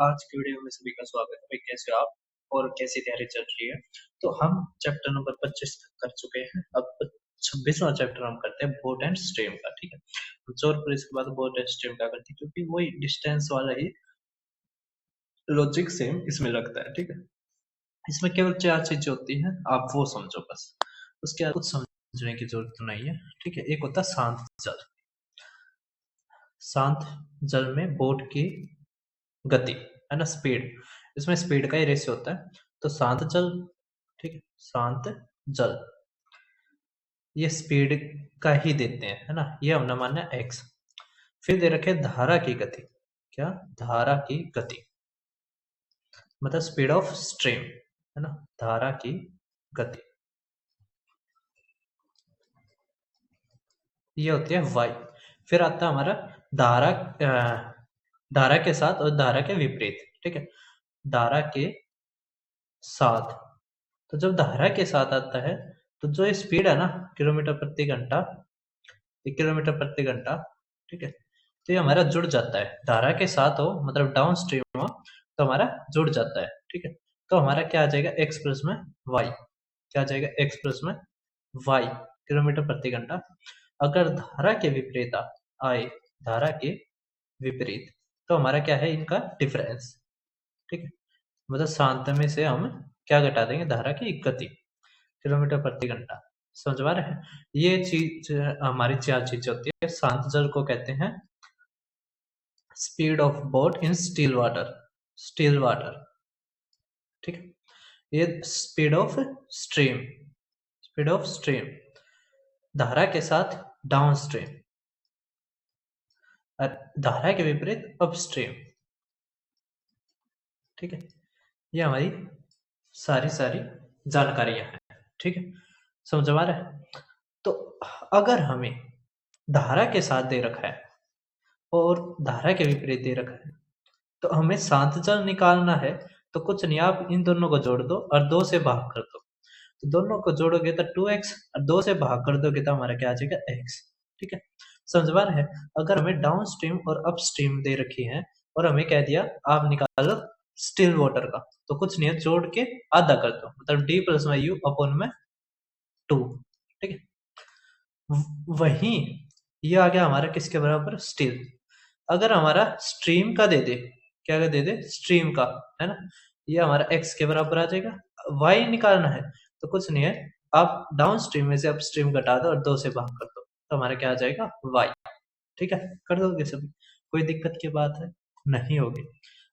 आज की वीडियो में सभी का स्वागत है। भाई कैसे हो आप और कैसी तैयारी चल रही है? तो हम चैप्टर नंबर 25 कर चुके हैं। अब 26वां चैप्टर हम करते हैं बोट एंड स्ट्रीम का। ठीक है, जोर पर इसके बाद बोट एंड स्ट्रीम का करते हैं क्योंकि वही डिस्टेंस वाला ही लॉजिक सेम इसमें लगता है। ठीक है, इसमें केवल चार चीजें होती हैं, आप वो समझो बस, उसके बाद कुछ समझने की जरूरत नहीं है। ठीक है, एक होता है शांत जल। शांत जल में बोट की गति है ना, स्पीड, इसमें स्पीड का ही रेशियो होता है। तो शांत जल, ठीक है, शांत जल ये स्पीड का ही देते हैं, है ना, ये हमने माना एक्स। फिर दे रखे धारा की गति, क्या, धारा की गति मतलब स्पीड ऑफ स्ट्रीम, है ना, धारा की गति ये होती है वाई। फिर आता है हमारा धारा, धारा के साथ और धारा के विपरीत। ठीक है, धारा के साथ, तो जब धारा के साथ आता है तो जो स्पीड है ना, किलोमीटर प्रति घंटा, 1 किलोमीटर प्रति घंटा, ठीक है, तो ये हमारा जुड़ जाता है धारा के साथ हो, मतलब डाउन स्ट्रीम हो तो हमारा जुड़ जाता है। ठीक है, तो हमारा क्या आ जाएगा, एक्स प्लस में वाई, क्या आ जाएगा, एक्स प्लस में वाई किलोमीटर प्रति घंटा। अगर धारा के विपरीत आए, धारा के विपरीत, तो हमारा क्या है, इनका डिफरेंस। ठीक है, मतलब शांत में से हम क्या घटा देंगे, धारा की गति किलोमीटर प्रति घंटा। समझ पा रहे हैं, ये चीज हमारी चार चीजें होती है। शांत जल को कहते हैं speed of boat in still water, still water. ठीक है, ये speed of stream, speed of stream, धारा के साथ डाउन स्ट्रीम, और धारा के विपरीत अपस्ट्रीम। ठीक है, ये हमारी सारी सारी जानकारियां हैं। ठीक है, समझ में आ रहा है। तो अगर हमें धारा के साथ दे रखा है और धारा के विपरीत दे रखा है, तो हमें शांत जल निकालना है। तो कुछ नहीं, आप इन दोनों को जोड़ दो और 2 से भाग कर दो। तो दोनों को जोड़ोगे तो 2x, और 2 से भाग कर दोगे तो हमारा क्या आ जाएगा, x। ठीक है, समझ में आ रहा है। अगर हमें डाउन स्ट्रीम और अप स्ट्रीम दे रखी है और हमें कह दिया आप निकालो स्टिल वाटर का, तो कुछ नहीं है, जोड़ के आधा कर दो, मतलब d प्लस में u अपॉन में 2। ठीक है, वही ये आ गया हमारा किसके बराबर, स्टिल। अगर हमारा स्ट्रीम का दे दे, क्या दे दे, स्ट्रीम का, है ना, ये हमारा x के बराबर आ जाएगा। y निकालना है तो कुछ नहीं है, आप डाउन स्ट्रीम में से अप स्ट्रीम घटा दो और 2 से भाग कर दो, तो हमारा क्या आ जाएगा, y। ठीक है, कर दोगे सभी, कोई दिक्कत की बात है नहीं होगी।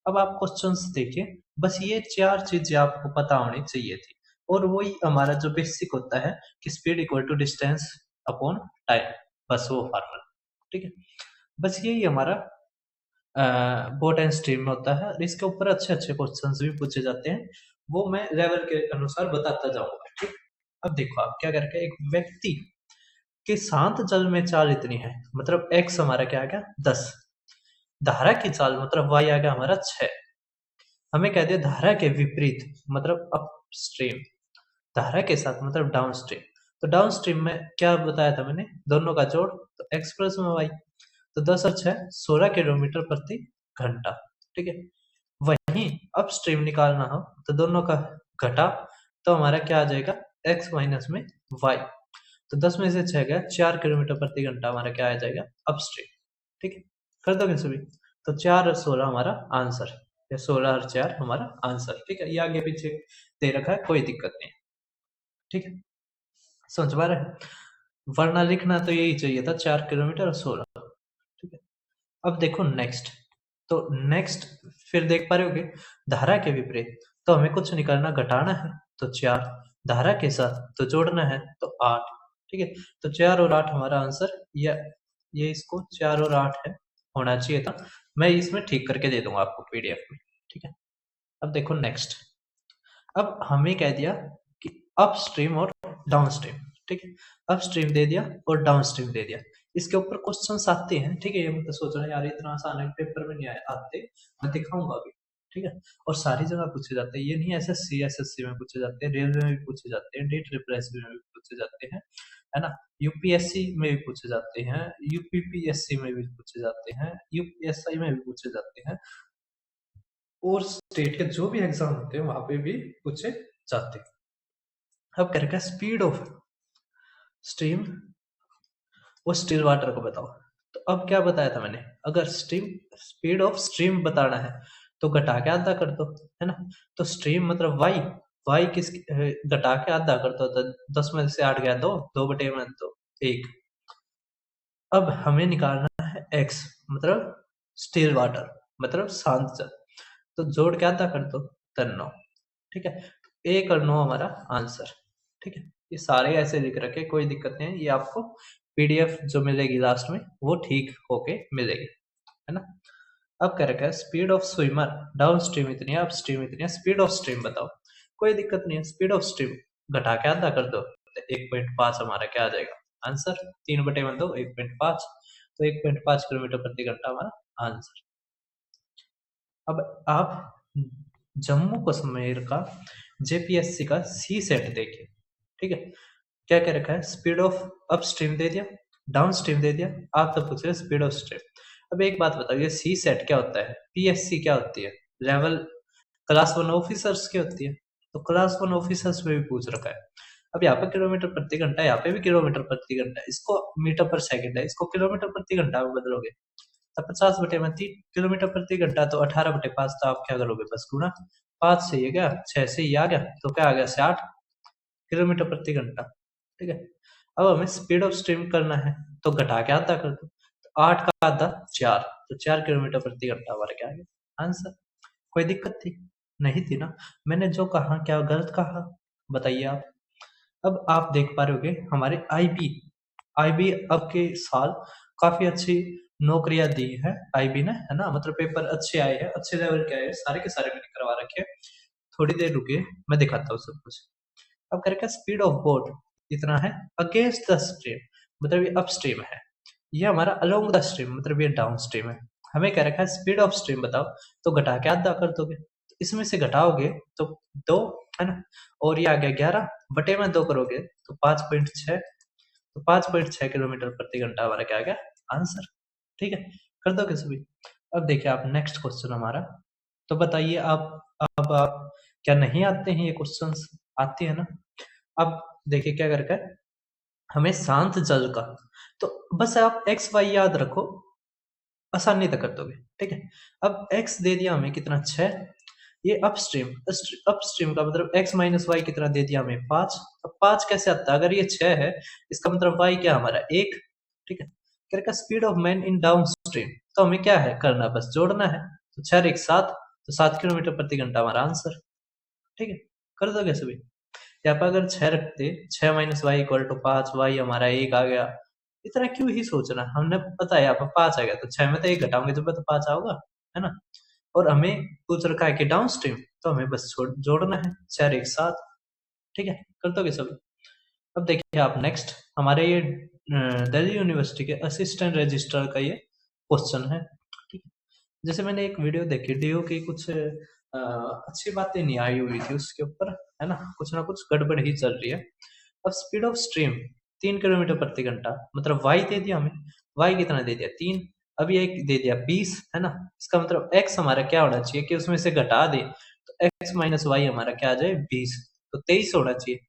अब आप क्वेश्चंस देखिए, बस ये चार चीजें आपको पता होनी चाहिए थी, और वही हमारा जो बेसिक होता है कि speed equal to distance upon time, बस वो फार्मूला। ठीक है, बस यही हमारा बोट एंड स्ट्रीम में होता है। और इसके ऊपर अच्छे अच्छे क्वेश्चंस भी पूछे जाते हैं, वो मैं लेवल के अनुसार बताता जाऊंगा। ठीक, अब देखो आप क्या करके, एक व्यक्ति के शांत जल में चाल इतनी है, मतलब x हमारा क्या आ गया, 10, धारा की चाल मतलब y आ गया हमारा 6। हमें कह दिया धारा के विपरीत मतलब अप स्ट्रीम, धारा के साथ मतलब डाउन स्ट्रीम। तो डाउन स्ट्रीम में क्या बताया था मैंने, दोनों का जोड़, तो x प्लस में y, तो 10 और 6 16 किलोमीटर प्रति घंटा। ठीक है, वहीं अप स्ट्रीम निकालना हो तो दोनों का घटा, तो हमारा क्या आ जाएगा, x माइनस में y। तो 10 में से 6 गया, 4 किलोमीटर प्रति घंटा हमारा क्या आ जाएगा, अप स्ट्रीम। ठीक है, कर दोगे सभी, तो 4 और 16 हमारा आंसर, या 16 और 4 हमारा आंसर। ठीक है, ये आगे पीछे दे रखा है, कोई दिक्कत नहीं। ठीक है, समझ पा रहे हैं, वरना लिखना तो यही चाहिए था, 4 किलोमीटर और 16। ठीक है, अब देखो नेक्स्ट, तो नेक्स्ट फिर देख पा रहे होगे, धारा के विपरीत तो हमें कुछ निकालना, घटाना है तो 4, धारा के साथ तो जोड़ना है तो 8। ठीक है, तो 4 और 8 हमारा आंसर, या ये इसको 4 और 8 है, होना चाहिए था। मैं इसमें ठीक करके दे दूंगा आपको पीडीएफ में। ठीक है, अब देखो नेक्स्ट, अब हमें कह दिया कि अप स्ट्रीम और डाउन स्ट्रीम। ठीक है, अप स्ट्रीम दे दिया और डाउन स्ट्रीम दे दिया, इसके ऊपर क्वेश्चंस आते हैं। ठीक है, ये मतलब सोच रहे हैं यार इतना आसान है, पेपर में नहीं आते, मैं दिखाऊंगा अभी। ठीक है, और सारी जगह पूछे जाते हैं, ये नहीं एसएससी एसएससी में पूछे जाते हैं, रेलवे में भी पूछे जाते हैं, डीट रिप्रेस में भी पूछे जाते हैं, है ना, यूपीएससी में भी पूछे जाते हैं, यूपीपीएससी में भी पूछे जाते हैं, यूपीएसआई में भी पूछे जाते हैं। और स्टेट के जो भी एग्जाम होते हैं वहां पे भी पूछे जाते हैं। अब क्या रखा है, स्पीड ऑफ स्ट्रीम और स्टिल वाटर को बताओ। तो अब क्या बताया था मैंने, अगर स्ट्रीम स्पीड ऑफ स्ट्रीम बताना है तो घटा के आधा कर दो, है ना। तो स्ट्रीम मतलब वाई, वाई किस घटा के आधा कर दो, तो 10 में से 8 गया 2, 2/2 1। अब हमें निकालना है एक्स, मतलब स्टिल वाटर मतलब शांत जल, तो जोड़ के आधा कर दो, 9। ठीक है, 1 और 9 हमारा आंसर। ठीक है, ये सारे ऐसे लिख रखे, कोई दिक्कत नहीं है, ये आपको पीडीएफ जो मिलेगी लास्ट में वो ठीक होके मिलेगी, है ना। अब क्या रखा है, speed of swimmer down stream इतनी है, अप स्ट्रीम इतनी है, स्पीड ऑफ स्ट्रीम बताओ। कोई दिक्कत नहीं है, स्पीड ऑफ स्ट्रीम घटा के आधा कर दो, तो 1.5 हमारा क्या आ जाएगा आंसर, 3/2 1.5, तो 1.5 किलोमीटर प्रति घंटा हमारा आंसर। अब आप जम्मू कश्मीर का जेपीएससी का सी सेट देखिए। ठीक है, क्या क्या रखा है, स्पीड ऑफ अप स्ट्रीम दे दिया, डाउन स्ट्रीम दे दिया, आप तो पूछ रहे स्पीड ऑफ स्ट्रीम। अब एक बात बताओ, ये सी सेट क्या होता है, पीएससी क्या होती है, लेवल क्लास 1 ऑफिसर्स की होती है, तो क्लास 1 ऑफिसर्स में भी पूछ रखा है। अब यहाँ पे किलोमीटर प्रति घंटा, यहाँ पे भी किलोमीटर प्रति घंटा, इसको मीटर पर सेकंड है, इसको किलोमीटर प्रति घंटा में बदलोगे तो 50/3 किलोमीटर प्रति घंटा, तो 18/5, तो आप क्या करोगे, बस गुना 5 से ये गया, 6 से ये आ गया, तो क्या आ गया 60 किलोमीटर प्रति घंटा। ठीक है, अब हमें स्पीड ऑफ स्ट्रीम करना है, तो घटा के आधा कर दो, तो 8 का आधा 4, तो 4 किलोमीटर प्रति घंटा हमारा क्या आ गया आंसर। कोई दिक्कत थी नहीं थी ना, मैंने जो कहा क्या गलत कहा, बताइए आप। अब आप देख पा रहे होगे हमारे आईबी, आईबी अब के साल काफी अच्छी नौकरियां दी है आईबी ने, है ना, मतलब पेपर अच्छे आए हैं, अच्छे लेवल के आए हैं, सारे के सारे मैंने करवा रखे हैं। थोड़ी देर रुकिए, मैं दिखाता हूँ सब कुछ। अब करके स्पीड ऑफ बोट इतना है अगेंस्ट द स्ट्रीम, मतलब ये अप स्ट्रीम है, ये हमारा अलोंग द स्ट्रीम मतलब ये डाउन स्ट्रीम है। हमें क्या रखा है, स्पीड ऑफ स्ट्रीम बताओ, तो घटा के आधा कर दोगे, तो इसमें से घटाओगे तो 2, है ना, और ये आ गया 11 बटे में 2 करोगे तो 5.6, तो 5.6 किलोमीटर प्रति घंटा हमारा क्या आ गया आंसर। ठीक है, कर दोगे सभी। अब देखिए आप नेक्स्ट क्वेश्चन हमारा, तो बताइए आप, अब आप क्या नहीं आते हैं ये क्वेश्चंस, आते हैं ना। अब देखिए क्या करके हमें शांत जल का, तो बस आप एक्स वाई याद रखो, आसानी तक कर दोगे। ठीक है, अब एक्स दे दिया हमें कितना 6, ये अपस्ट्रीम, अपस्ट्रीम का मतलब x माइनस वाई कितना दे दिया हमें 5। अब 5 कैसे आता है, अगर ये 6 है इसका मतलब y क्या हमारा 1। ठीक है, क्या का speed of man in down stream, तो हमें क्या है करना, बस जोड़ना है, तो 6 और 1 7, तो 7 किलोमीटर प्रति घंटा हमारा आंसर। ठीक है, कर दोगे सभी। यहाँ पर अगर 6 रखते, 6 minus Y equal to 5, Y हमारा 1 आ गया, इतना क्यों ही सोचना, हमने पता है यहाँ पर 5 आ गया, तो 6 में तो 1 घटाओगे तो 5 आओगा, है ना। और हमें पूछ रखा है कि डाउन स्ट्रीम, तो हमें बस जोड़ना है 6 और 1 7। ठीक है, कर दोगे सभी। अब देखिए आप नेक्स्ट, हमारे ये दिल्ली यूनिवर्सिटी के असिस्टेंट रजिस्ट्रार का ये क्वेश्चन है। ठीक है, जैसे मैंने एक वीडियो देखी डीओ की, कुछ अच्छी बातें नहीं आई हुई थी उसके ऊपर, है ना कुछ गड़बड़ ही चल रही है। अब स्पीड ऑफ स्ट्रीम 3 किलोमीटर प्रति घंटा, मतलब वाई दे दिया हमें, वाई कितना दे दिया 3, अब ये दे दिया 20, है ना, इसका मतलब एक्स हमारा क्या होना चाहिए कि उसमें से घटा दे, तो एक्स माइनस वाई हमारा क्या आ जाए 20, तो 23 होना चाहिए।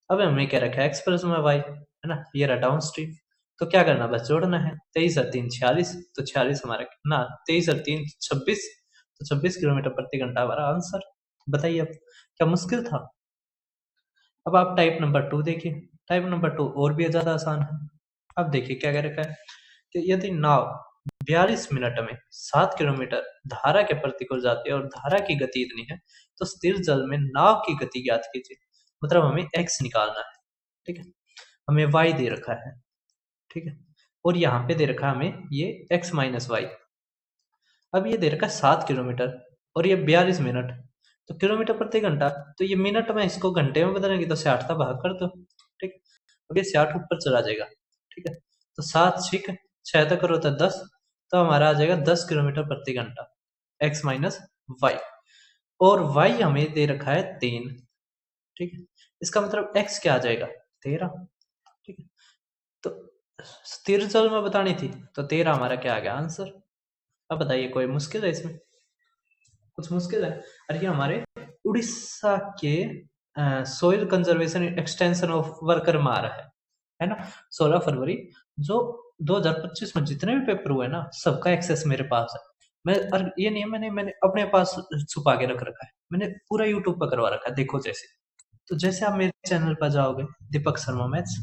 अब हमें क्या रखा है एक्स प्लस में वाई, है ना, ये रहा डाउन स्ट्रीम, तो क्या करना, बस जोड़ना है, 23 और 3 46, तो 46 हमारा कितना, 23 और 3 26, तो 26 किलोमीटर प्रति घंटा हमारा आंसर। बताइए अब क्या मुश्किल था। अब आप टाइप नंबर 2 देखिए, टाइप नंबर 2 और भी ज्यादा आसान है। अब देखिए क्या कह रखा है कि यदि नाव 42 मिनट में 7 किलोमीटर धारा के प्रतिकूल जाती है और धारा की गति इतनी है, तो स्थिर जल में नाव की गति ज्ञात कीजिए, मतलब हमें एक्स निकालना है। ठीक है, हमें वाई दे रखा है, ठीक है, और यहाँ पे दे रखा है हमें ये एक्स माइनस वाई। अब ये दे रखा है 7 किलोमीटर और ये 42 मिनट, तो किलोमीटर प्रति घंटा, तो ये मिनट में इसको घंटे में बदलेंगे तो 60 का भाग कर दो। ठीक, अब ये 60 ऊपर चला जाएगा। ठीक है, तो 7 छिक 6 तक करो तो 10, तो हमारा आ जाएगा 10 किलोमीटर प्रति घंटा, एक्स माइनस वाई, और वाई हमें दे रखा है 3। ठीक है, इसका मतलब एक्स क्या आ जाएगा 13। ठीक है, तो स्थिर जल में बतानी थी, तो 13 हमारा क्या आ गया आंसर। अब बताइए कोई मुश्किल है इसमें, कुछ मुश्किल है। और ये हमारे उड़ीसा के soil conservation extension of worker मार है ना? 16 फरवरी जो 2025 में जितने भी पेपर हुए ना, सबका एक्सेस मेरे पास है। मैं, और ये नहीं है मैंने अपने पास छुपा के रख रखा है, मैंने पूरा यूट्यूब पर करवा रखा है, देखो जैसे। तो जैसे आप मेरे चैनल पर जाओगे, दीपक शर्मा मैथ्स,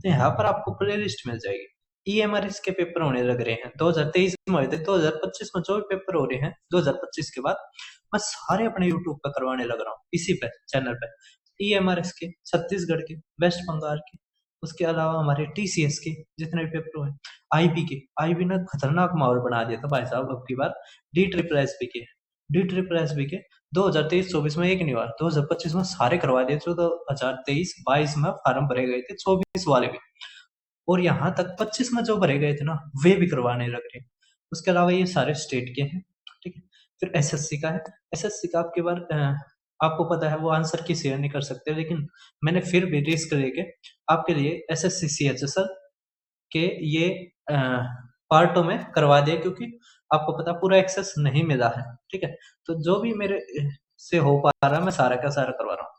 तो यहाँ पर आपको प्लेलिस्ट मिल जाएगी। ईएमआरएस के पेपर होने लग रहे हैं, 2023 में हुए थे, 2025 में जो भी पेपर हो रहे हैं 2025 के बाद, मैं सारे अपने यूट्यूब पर करवाने लग रहा हूँ, इसी पे चैनल पे। ईएमआरएस के, छत्तीसगढ़ के, वेस्ट बंगाल के, उसके अलावा हमारे टीसीएस के जितने भी पेपर हुए, आईबी के, आईबी ने खतरनाक माहौल बना दिया था भाई साहब अब की बार। डी ट्रिपल एस बी के, डी ट्रिपल एस बी के 2023-24 में एक नहीं हुआ, 2025 में सारे करवा दिए थे। 2023-22 में फार्म भरे गए थे, 24 वाले भी, और यहाँ तक 25 में जो भरे गए थे ना, वे भी करवाने लग रहे हैं। उसके अलावा ये सारे स्टेट के हैं, ठीक है। फिर एसएससी का है, एसएससी का आपके बार आपको पता है वो आंसर की शेयर नहीं कर सकते, लेकिन मैंने फिर भी रिस्क लेके आपके लिए एसएससी सीएचएसएल के ये पार्टों में करवा दिया, क्योंकि आपको पता पूरा एक्सेस नहीं मिला है, ठीक है। तो जो भी मेरे से हो पा रहा है मैं सारा का सारा करवा रहा हूँ।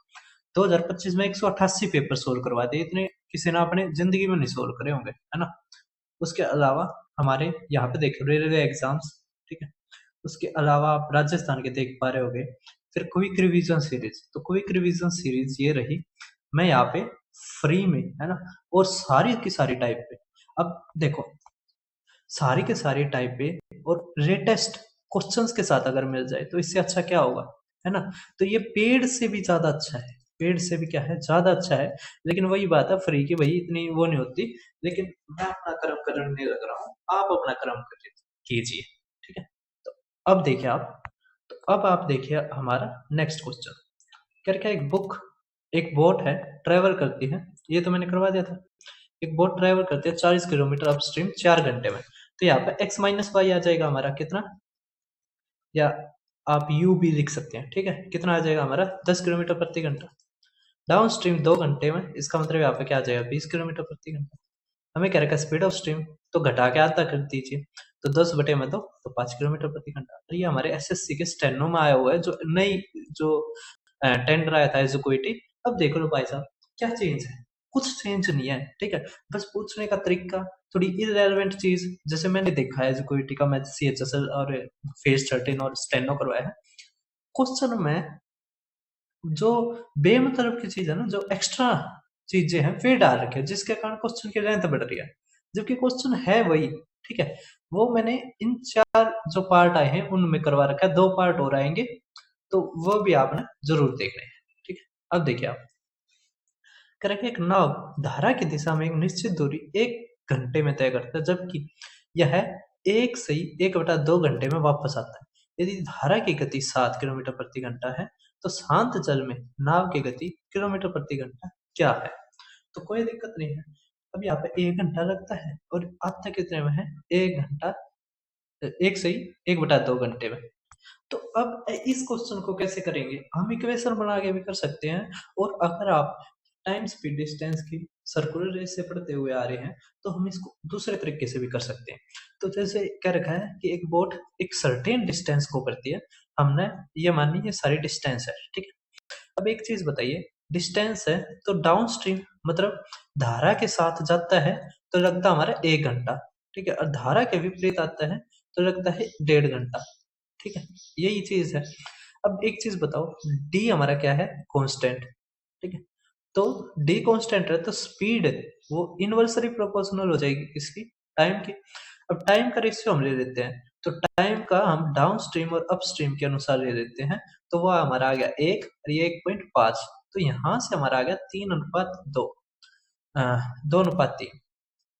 2025 में 188 पेपर सोल्व करवा दिए, इतने किसी ने अपने जिंदगी में नहीं सोल्व करे होंगे, है ना? उसके अलावा हमारे यहाँ पे देखो रेलवे एग्जाम्स, ठीक है। उसके अलावा आप राजस्थान के देख पा रहे होगे। फिर क्विक रिवीजन सीरीज, तो क्विक रिवीजन सीरीज ये रही, मैं यहाँ पे फ्री में, है ना, और सारी की सारी टाइप पे। अब देखो, सारी के सारी टाइप पे और लेटेस्ट क्वेश्चंस के साथ अगर मिल जाए तो इससे अच्छा क्या होगा, है ना? तो ये पेड से भी ज्यादा अच्छा है, पेड से भी क्या है, ज्यादा अच्छा है। लेकिन वही बात है, फ्री की वही इतनी वो नहीं होती। लेकिन मैं अपना कर्म करने लग रहा हूँ, आप अपना कर्म कीजिए, ठीक है। तो अब देखिए आप, तो अब आप देखिए हमारा नेक्स्ट क्वेश्चन। क्या क्या, एक बुक, एक बोट है, ट्रेवल करती है, ये तो मैंने करवा दिया था। एक बोट ट्रेवल करती है 40 किलोमीटर अपस्ट्रीम 4 घंटे में, तो यहाँ पे एक्स माइनस वाई आ जाएगा हमारा कितना, या आप यू भी लिख सकते हैं, ठीक है। कितना आ जाएगा हमारा 10 किलोमीटर प्रति घंटा। डाउन स्ट्रीम 2 घंटे में, इसका मतलब यहाँ पे क्या आ जाएगा 20 किलोमीटर प्रति घंटा। हमें क्या रखा स्पीड ऑफ स्ट्रीम, तो घटा के आधा कर दीजिए, तो 10 बटे में तो 5 किलोमीटर प्रति घंटा। तो ये हमारे एसएससी के स्टेनो में आया हुआ है, जो नई जो टेंडर आया था एजुकेटी। अब देखो लो भाई साहब, क्या चेंज है, कुछ चेंज नहीं है, ठीक है। बस पूछने का तरीका थोड़ी इररेलेवेंट चीज, जैसे मैंने देखा है एजुकेटी का, मैं सीएचएसएल और फेज 13 और स्टेनो करवाया है, क्वेश्चन में जो बेमतलब की चीज है ना, जो एक्स्ट्रा चीजें हैं वे डाल रखे हैं, जिसके कारण क्वेश्चन की लेंथ बढ़ रही है, जबकि क्वेश्चन है वही, ठीक है। वो मैंने इन 4 जो पार्ट आए हैं उनमें करवा रखा है, 2 पार्ट और आएंगे, तो वो भी आपने जरूर देखने हैं, ठीक है। अब देखिए आप, करेक्ट, एक नाव धारा की दिशा में एक निश्चित दूरी 1 घंटे में तय करता है, जबकि यह 1/2 घंटे में वापस आता है। यदि धारा की गति 7 किलोमीटर प्रति घंटा है, तो शांत जल में नाव की गति किलोमीटर प्रति घंटा क्या है? तो कोई दिक्कत नहीं है। अब यहाँ पे 1 घंटा लगता है और आता कितने में है, 1 घंटा, 1/2 घंटे में। तो अब इस क्वेश्चन को कैसे करेंगे, हम इक्वेशन बना के भी कर सकते हैं। और अगर आप टाइम स्पीड डिस्टेंस की सर्कुलर रेस से पढ़ते हुए आ रहे हैं, तो हम इसको दूसरे तरीके से भी कर सकते हैं। तो जैसे क्या रखा है कि एक बोट एक सर्टेन डिस्टेंस को करती है, हमने ये मान ली ये सारी डिस्टेंस है, ठीक है। अब एक चीज बताइए, डिस्टेंस है तो डाउन स्ट्रीम मतलब धारा के साथ जाता है तो लगता है हमारा 1 घंटा, ठीक है। और धारा के विपरीत आता है तो लगता है 1.5 घंटा, ठीक है। यही चीज है। अब एक चीज बताओ, डी हमारा क्या है, कांस्टेंट, ठीक है। तो डी कांस्टेंट है तो स्पीड वो इनवर्सली प्रोपोर्शनल हो जाएगी किसकी, टाइम की। अब टाइम का रेशियो हम ले लेते हैं, तो टाइम का हम डाउन स्ट्रीम और अप स्ट्रीम के अनुसार ले लेते हैं, तो वह हमारा आ गया 1 और ये 1.5, तो यहाँ से हमारा आ गया 3:2, 2:3,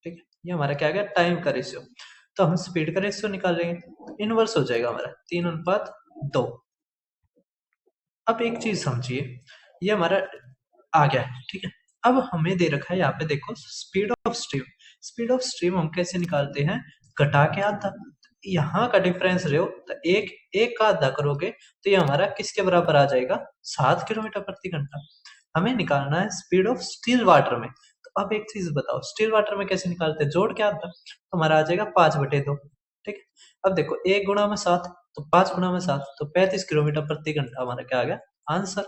ठीक है। ये हमारा क्या आ गया टाइम का रेशियो। तो हम स्पीड का रेशियो निकालेंगे, इनवर्स हो जाएगा हमारा 3:2। अब एक चीज समझिए, ये हमारा आ गया है, ठीक है। अब हमें दे रखा है यहाँ पे देखो speed of stream, speed of stream हम कैसे निकालते हैं, घटा के आधा। यहाँ का डिफरेंस रहे हो तो एक एक का आधा करोगे तो ये हमारा किसके बराबर आ जाएगा, 7 किलोमीटर प्रति घंटा। हमें निकालना है स्पीड ऑफ स्टिल वाटर में। तो अब एक चीज बताओ, स्टिल वाटर में कैसे निकालते हैं, जोड़ के आधा, तो हमारा आ जाएगा 5/2, ठीक है। अब देखो 1 गुणा में 7 तो 5 गुणा में 7 तो 35 किलोमीटर प्रति घंटा हमारा क्या आ गया आंसर।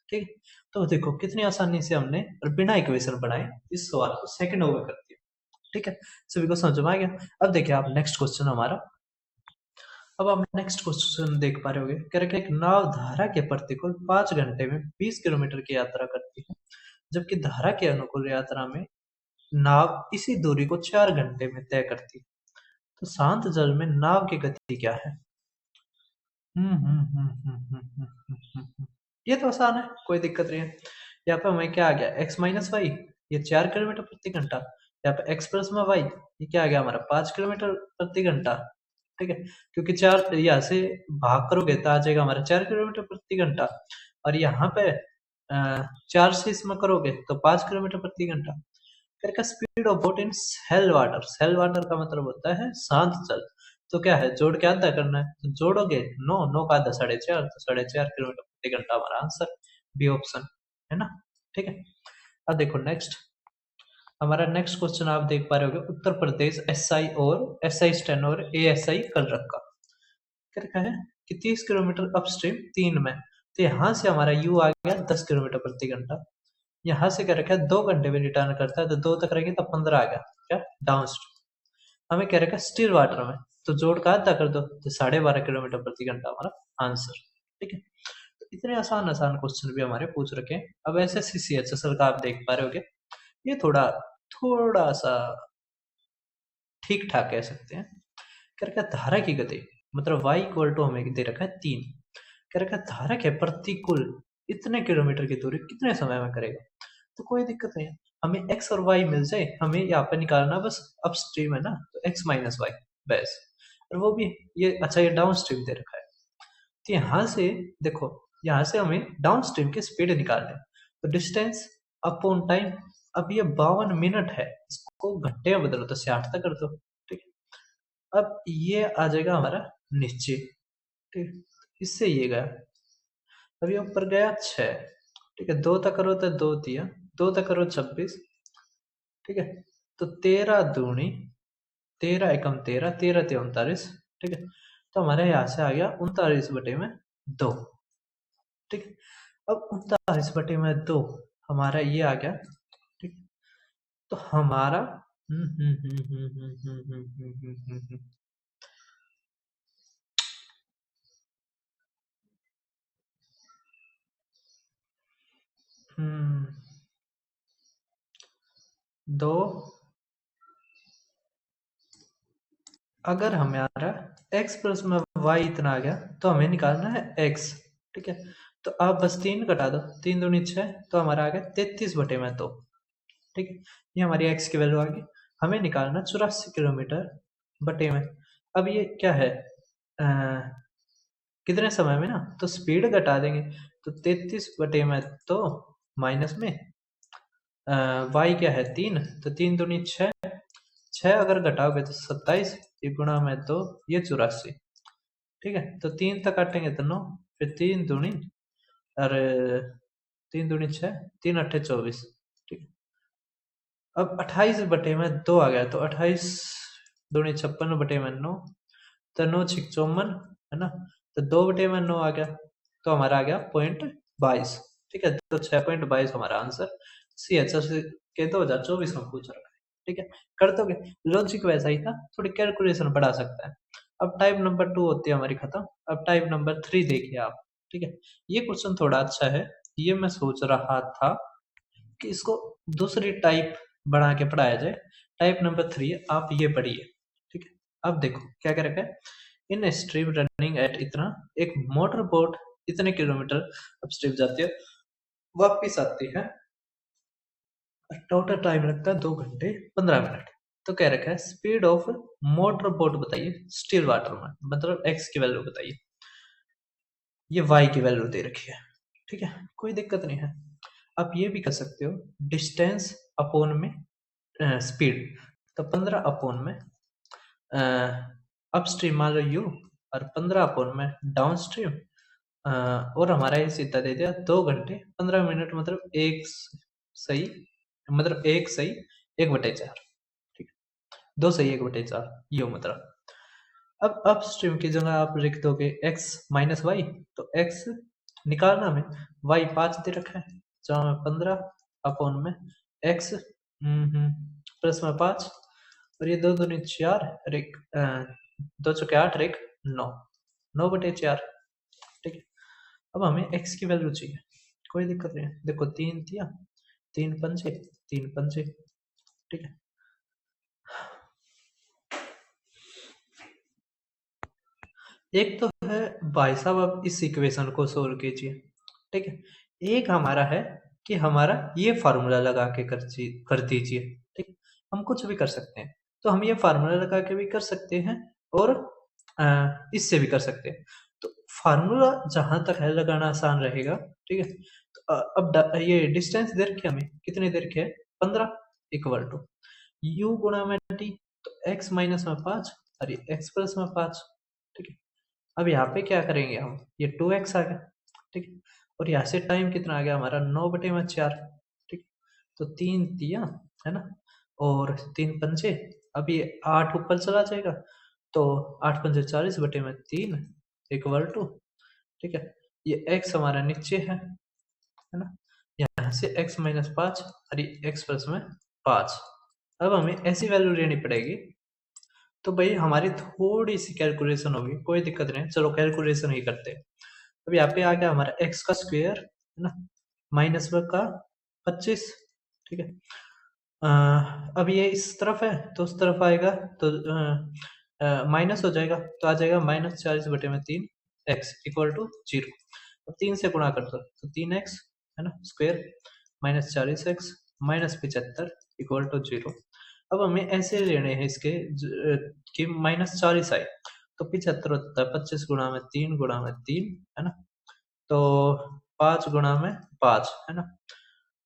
ठीक है। तो देखो कितनी आसानी से हमने और बिना इक्वेशन बनाए इस सवाल को सेकंडों में कर दिया। ठीक है, सभी को समझ में आ गया। अब देखिए आप नेक्स्ट क्वेश्चन हमारा, अब आप नेक्स्ट क्वेश्चन देख पा रहे होगे, कह रहे हैं एक नाव धारा के प्रतिकूल 5 घंटे में 20 किलोमीटर की यात्रा करती है, जबकि धारा के अनुकूल यात्रा में नाव इसी दूरी को 4 घंटे में तय करती है। तो शांत जल में नाव की गति क्या है? ये तो आसान है, कोई दिक्कत नहीं है। यहाँ पे हमें क्या आ गया x माइनस वाई, ये 4 किलोमीटर प्रति घंटा। यहाँ पे x प्लस में वाई, ये क्या आ गया हमारा 5 किलोमीटर प्रति घंटा। ठीक है, क्योंकि 4 यहाँ से भाग करोगे तो आ जाएगा हमारा 4 किलोमीटर प्रति घंटा, और यहाँ पे 4 से इसमें करोगे तो 5 किलोमीटर प्रति घंटा। फिर का speed of boat in still water, still water का मतलब होता है शांत जल। तो क्या है, जोड़ के आधा करना है, तो जोड़ोगे 9, 9 का आधा 4.5, तो 4.5 किलोमीटर प्रति घंटा हमारा आंसर, बी ऑप्शन है ना। ठीक है, अब देखो नेक्स्ट, हमारा नेक्स्ट क्वेश्चन आप देख पा रहे होगे, उत्तर प्रदेश एसआई और एसआई स्टेनो और एएसआई कल रखा क्या रखा है कि 30 किलोमीटर अपस्ट्रीम 3 में, तो यहाँ से हमारा यू आ गया 10 किलोमीटर प्रति घंटा। यहाँ से क्या रखा है 2 घंटे में रिटर्न करता है, तो 2 तक रहेंगे तो 15 आ गया क्या डाउन स्ट्रीम। हमें क्या रखा है स्टिल वाटर में, तो जोड़ का आधा कर दो तो 12.5 किलोमीटर प्रति घंटा हमारा आंसर। ठीक है, तो इतने आसान आसान क्वेश्चन भी हमारे पूछ रखे हैं। अब ऐसे CCHSL का आप देख पा रहे होगे, ये थोड़ा थोड़ा सा ठीक ठाक कह सकते हैं। क्या रखा है धारा की गति, मतलब y इक्वल टू हमें दे रखा है 3। क्या रखा है धारा के प्रतिकूल इतने किलोमीटर की दूरी कितने समय में करेगा, तो कोई दिक्कत नहीं है, हमें x और y मिल जाए, हमें यहाँ पे निकालना बस अपस्ट्रीम है ना, तो x माइनस वाई बस। और वो भी ये अच्छा, ये डाउन स्ट्रीम दे रखा है, तो यहाँ से देखो, यहाँ से हमें डाउन स्ट्रीम की स्पीड निकालना है, तो डिस्टेंस अपॉन टाइम। अब ये 52 मिनट है, इसको घंटे में बदलो तो 60 तक कर दो। ठीक है, अब ये आ जाएगा हमारा नीचे। ठीक है, इससे ये गया, अब ये ऊपर गया 6। ठीक है, 2 तक करो तो 2 दिया, 2 तक करो 26। ठीक है, तो 13 दूनी 13 एकम 13, 13 ते 39। ठीक है, तो हमारे यहाँ से आ गया 39/2। ठीक है, अब 39/2 हमारा ये आ गया। ठीक, तो हमारा दो, अगर हमारा x प्लस में y इतना आ गया तो हमें निकालना है x। ठीक है, तो आप बस 3 घटा दो, 3 दूनी 6, तो हमारा आ गया 33/2। ठीक है, ये हमारी x की वैल्यू आ गई। हमें निकालना 84 किलोमीटर बटे में। अब ये क्या है कितने समय में ना, तो स्पीड घटा देंगे, तो 33/2 माइनस में y क्या है 3, तो 3 दूनी 6, 6 अगर घटाओगे तो 27, ये गुणा में 2, ये 84। ठीक है, तो 3 तक काटेंगे तो 9, फिर 3 दूनी और 3 दूनी 6, 3 अट्ठे 24। ठीक है, अब 28/2 आ गया, तो 28 दूनी 56/9, तो 9 छिक 54 है ना, तो 2/9 आ गया, तो हमारा आ गया 0.22। ठीक है, तो 6.22 हमारा आंसर CHS के 2024 में पूछ रखा है। ठीक है, कर दोगे, लॉजिक वैसा ही था, थोड़ी कैलकुलेशन बढ़ा सकता है। अब टाइप नंबर 2 होती है हमारी खत्म। अब टाइप नंबर 3 देखिए आप। ठीक है, ये क्वेश्चन थोड़ा अच्छा है, ये मैं सोच रहा था कि इसको दूसरी टाइप बना के पढ़ाया जाए। टाइप नंबर 3 आप ये पढ़िए। ठीक है, अब देखो क्या क्या रखा है, इन स्ट्रीम रनिंग एट इतना, एक मोटर बोट इतने किलोमीटर अपस्ट्रीम जाती है, वापिस आती है, टोटल टाइम लगता है 2 घंटे 15 मिनट। तो क्या रखा है स्पीड ऑफ मोटर बोट बताइए स्टिल वाटर में, मतलब x की वैल्यू बताइए, ये y की वैल्यू दे रखी है। ठीक है, कोई दिक्कत नहीं है। आप ये भी कर सकते हो डिस्टेंस अपॉन में स्पीड, तो 15 अपॉन में अपस्ट्रीम मान लो u, और 15 अपॉन में डाउन स्ट्रीम, और हमारा ये सीधा दे दिया 2 घंटे 15 मिनट, मतलब एक सही, मतलब एक सही 1/4। ठीक है, 2 सही 1/4 यो मतलब। अब अपस्ट्रीम की जगह आप लिख दोगे x माइनस वाई, तो x निकालना में y 5 दे रखा है, जहाँ में 15 अपॉन में x प्लस में 5, और ये 2 दूनी 4 और एक 2 चौके 8 और एक 9, 9/4, ठीक है। अब हमें x की वैल्यू चाहिए, कोई दिक्कत नहीं है। देखो 3 दिया, 3 पंजे 3 पंजे, ठीक है। एक तो है भाई साहब, अब इस इक्वेशन को सोल्व कीजिए, ठीक है। एक हमारा है कि हमारा ये फार्मूला लगा के कर दीजिए, ठीक। हम कुछ भी कर सकते हैं, तो हम ये फार्मूला लगा के भी कर सकते हैं और इससे भी कर सकते हैं। तो फार्मूला जहां तक है लगाना आसान रहेगा, ठीक है। तो अब ये डिस्टेंस दे रखी है हमें, कितने दे रखे है, 15 इक्वल टू u गुणा में t, तो x माइनस में 5 और ये x प्लस में 5, ठीक है। अब यहाँ पे क्या करेंगे हम, ये 2x आ गया, ठीक है। और यहाँ से टाइम कितना आ गया हमारा, 9/4, ठीक। तो 3 दिया है ना, और 3 पंजे, अब ये 8 ऊपर चला जाएगा, तो 8 पंजे 40/3 इक्वल टू, ठीक है। ये x हमारा नीचे है ना, यहाँ से x माइनस 5 और ये x प्लस में 5। अब हमें ऐसी वैल्यू लेनी पड़ेगी, तो भाई हमारी थोड़ी सी कैलकुलेशन होगी, कोई दिक्कत नहीं, चलो कैलकुलेशन ही करते हैं। अब यहाँ पे आ गया हमारा x का स्क्वायर है ना, माइनस का 25, ठीक है। अब ये इस तरफ है तो उस तरफ आएगा, तो माइनस हो जाएगा, तो आ जाएगा -40/3 x इक्वल टू 0। अब 3 से गुणा कर दो तो 3x है ना स्क्वायर, -40x -75 इक्वल टू 0। अब हमें ऐसे लेने हैं इसके कि -40 आए, तो 75 होता है 25 गुणा में 3 गुणा में 3 है ना, तो 5 गुणा में 5 है ना।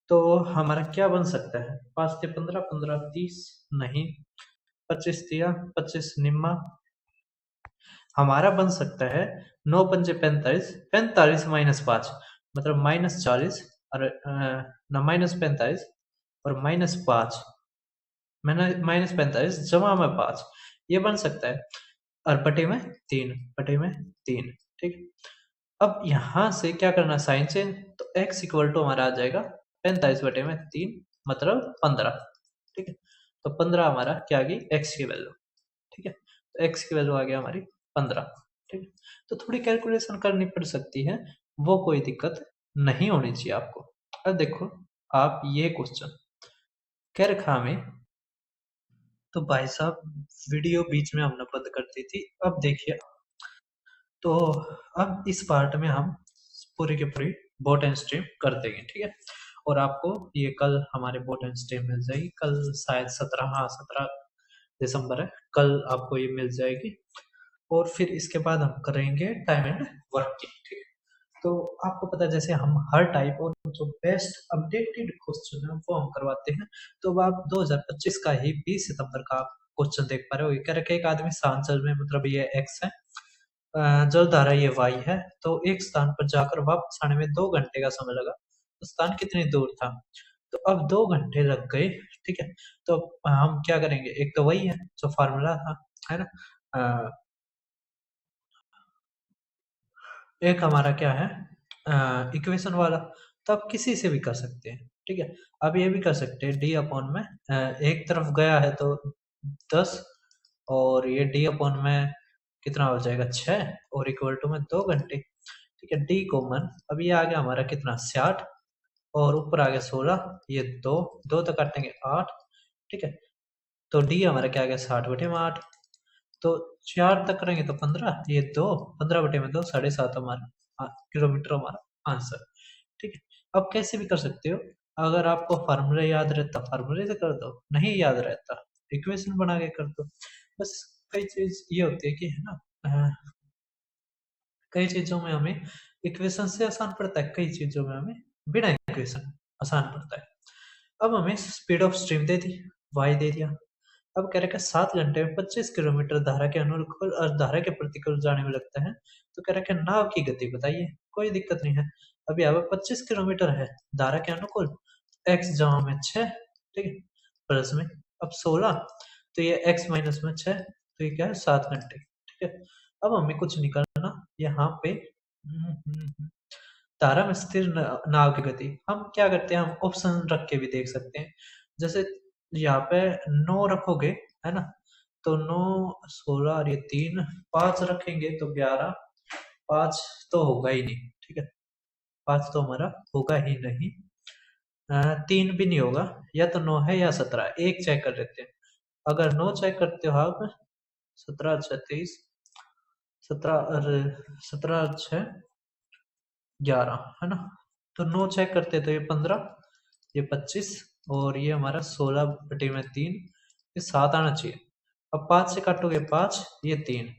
तो हमारा क्या बन सकता है, 5 से 15 15 30 नहीं, 25 दिया 25 निम्मा, हमारा बन सकता है 9 पंजे 45, 45 माइनस 5 मतलब -40, और ना -45 और -5 -45 जमा में 5, ये बन सकता है, और बटे में 3 बटे में 3, ठीक है। अब यहाँ से क्या करना, साइन चेंज, तो x इक्वल टू हमारा आ जाएगा 45/3 मतलब 15, ठीक है। तो 15 हमारा क्या आ गई, x की वैल्यू, ठीक है। तो x की वैल्यू आ गया हमारी 15, ठीक है। तो थोड़ी कैलकुलेशन करनी पड़ सकती है, वो कोई दिक्कत नहीं होनी चाहिए आपको। अब देखो आप ये क्वेश्चन क्या रखा हमें, तो भाई साहब वीडियो बीच में हमने बंद कर दी थी, अब देखिए। तो अब इस पार्ट में हम पूरी की पूरी बोट एंड स्ट्रीम कर देंगे, ठीक है। और आपको ये कल हमारे बोट एंड स्ट्रीम मिल जाएगी, कल शायद 17, हाँ 17 दिसंबर है, कल आपको ये मिल जाएगी। और फिर इसके बाद हम करेंगे टाइम एंड वर्क की, ठीक है। तो आपको पता है जैसे हम हर टाइप और जो बेस्ट अपडेटेड क्वेश्चन है वो हम करवाते हैं, तो अब आप 2025 का ही 20 सितंबर का क्वेश्चन देख पा रहे हो। ये कह रखे एक आदमी सांचल में, मतलब ये एक्स है, जलधारा ये वाई है, तो एक स्थान पर जाकर वापस आने में 2 घंटे का समय लगा, तो स्थान कितनी दूर था, तो अब 2 घंटे लग गए, ठीक है। तो हम क्या करेंगे, एक तो वही है जो फार्मूला था, है ना, एक हमारा क्या है इक्वेशन वाला, तो आप किसी से भी कर सकते हैं, ठीक है। अब ये भी कर सकते हैं डी अपॉन में एक तरफ गया है तो 10, और ये डी अपॉन में कितना हो जाएगा 6, और इक्वल टू में 2 घंटे, ठीक है। डी कॉमन, अब ये आ गया हमारा कितना 60, और ऊपर आ गया 16, ये 2 2 तक काटेंगे 8, ठीक है। तो डी हमारा क्या आ गया 60/8, तो 4 तक करेंगे तो 15, ये 2 15/2 7.5 हमारा किलोमीटर हमारा आंसर, ठीक है। अब कैसे भी कर सकते हो, अगर आपको फार्मूला याद रहता फार्मूले से कर दो, नहीं याद रहता इक्वेशन बना के कर दो, बस। कई चीज ये होती है कि है ना, कई चीजों में हमें इक्वेशन से आसान पड़ता है, कई चीजों में हमें बिना इक्वेशन आसान पड़ता है। अब हमें speed of stream they the, y दे दिया। अब कह रहे हैं 7 घंटे में 25 किलोमीटर धारा के अनुकूल और धारा के प्रतिकूल जाने में लगता है, तो कह रहे हैं नाव की गति बताइए, कोई दिक्कत नहीं है। अब यहाँ पे 25 किलोमीटर है धारा के अनुकूल, x जमा में 6, ठीक है, प्लस में अब 16, तो ये x माइनस में 6, तो ये क्या है 7 घंटे, ठीक है। अब हमें कुछ नहीं करना, यहाँ पे तारा में स्थिर नाव की गति हम क्या करते हैं, हम ऑप्शन रख के भी देख सकते हैं। जैसे यहाँ पे 9 रखोगे, है ना, तो 9 16 और ये 3 5 रखेंगे तो 11, 5 तो होगा ही नहीं, ठीक है, 5 तो हमारा होगा ही नहीं। 3 भी नहीं होगा, या तो 9 है या 17, एक चेक कर लेते हैं। अगर 9 चेक करते हो आप, 17 36, 17 और 17 6 11, है ना, तो 9 चेक करते तो ये 15, ये 25 और ये हमारा 16/3, ये 7 आना चाहिए। अब 5 से काटोगे 5, ये 3,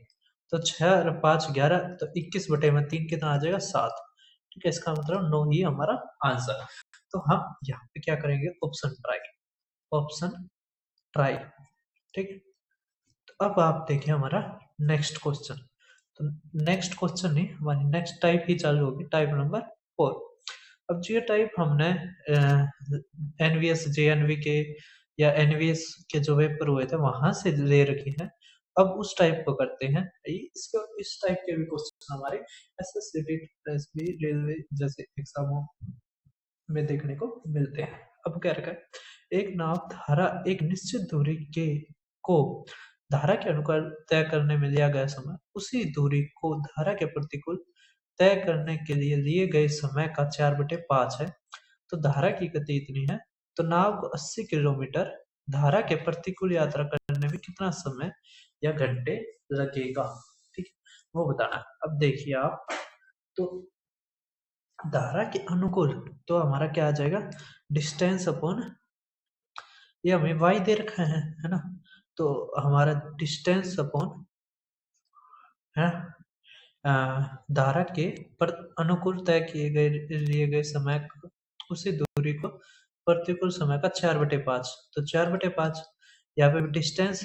तो 6 और 5 11, तो 21/3 कितना आ जाएगा, 7। ठीक है, इसका मतलब 9 ही हमारा आंसर। तो हम यहाँ पे क्या करेंगे, ऑप्शन ट्राई, ऑप्शन ट्राई। ठीक है, तो अब आप देखिए हमारा नेक्स्ट क्वेश्चन। तो नेक्स्ट क्वेश्चन नहीं, हमारी नेक्स्ट टाइप ही चालू होगी, टाइप नंबर 4। अब जी टाइप हमने एनवीएस जेएनवी के या एनवीएस के जो पेपर हुए थे वहां से ले रखी है। अब उस टाइप को करते हैं, इसको इस टाइप के भी क्वेश्चन हमारे एसएससी एसबी रेलवे जैसे एग्जामों में देखने को मिलते हैं। अब क्या रखा है, एक नाव धारा एक निश्चित दूरी के को धारा के अनुसार तय करने में लिया गया समय उसी दूरी को धारा के प्रतिकूल तय करने के लिए गए समय का 4/5 है। तो धारा की गति इतनी है, तो नाव को 80 किलोमीटर धारा के प्रतिकूल यात्रा करने में कितना समय या घंटे लगेगा, ठीक है, वो बताना। अब देखिए आप, तो धारा के अनुकूल तो हमारा क्या आ जाएगा, डिस्टेंस अपॉन, ये हमें y दे रखा है ना, तो हमारा डिस्टेंस अपॉन है धारा के पर अनुकूल तय किए गए लिए गए समय उसी दूरी को प्रतिकूल समय का 4/5, तो 4/5 यहाँ पे डिस्टेंस।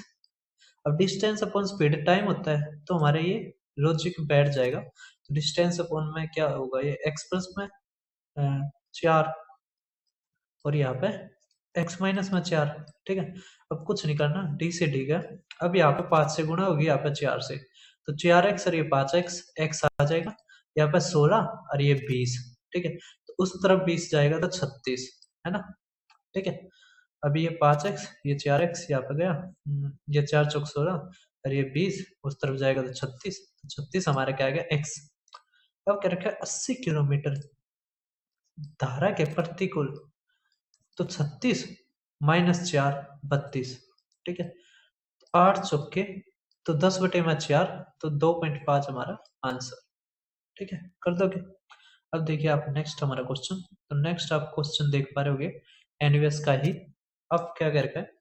अब डिस्टेंस अपॉन स्पीड टाइम होता है, तो हमारे ये लॉजिक बैठ जाएगा। तो डिस्टेंस अपॉन में क्या होगा, ये एक्सप्रेस में 4 और यहाँ पे x माइनस में 4, ठीक है। अब कुछ नहीं करना, d से d का, अब यहाँ पे 5 से गुणा होगी, यहाँ पे 4 से, तो 4x और ये 5x, x आ जाएगा, यहाँ पे 16 और ये 20, ठीक है, तो उस तरफ 20 जाएगा तो 36, है ना, ठीक है। अभी ये 5x, ये 4x यहाँ पे गया, ये 4 चौक 16 और ये 20 उस तरफ जाएगा तो 36, तो 36 हमारा क्या आ गया, x। अब क्या रखा है, 80 किलोमीटर धारा के प्रतिकूल, तो 36 माइनस 4 32, ठीक है, 8 चौके तो 10/4, तो 2.5 हमारा आंसर, ठीक है, कर दोगे। अब देखिए आप नेक्स्ट हमारा क्वेश्चन, तो नेक्स्ट आप क्वेश्चन देख पा रहे होगे एनवीएस का ही। अब क्या कर रखा है,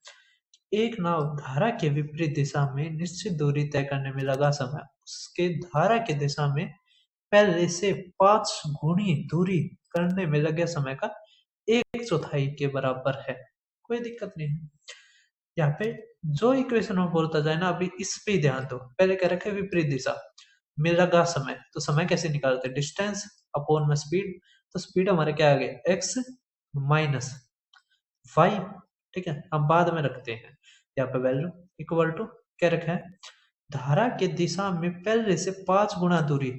एक नाव धारा के विपरीत दिशा में निश्चित दूरी तय करने में लगा समय उसके धारा की दिशा में पहले से 5 गुनी दूरी करने में लगे समय का 1/4 के बराबर है। कोई दिक्कत नहीं है, यहाँ पे जो इक्वेशन में बोलता जाए ना, अभी इस पे ध्यान दो। पहले कह रखे विपरीत दिशा में लगा समय, तो समय कैसे निकालते हैं, डिस्टेंस अपॉन में स्पीड, तो स्पीड हमारे क्या आ गया, x माइनस वाई, ठीक है, हम बाद में रखते हैं यहाँ पे वैल्यू इक्वल टू, क्या रखा है, धारा के दिशा में पहले से 5 गुना दूरी,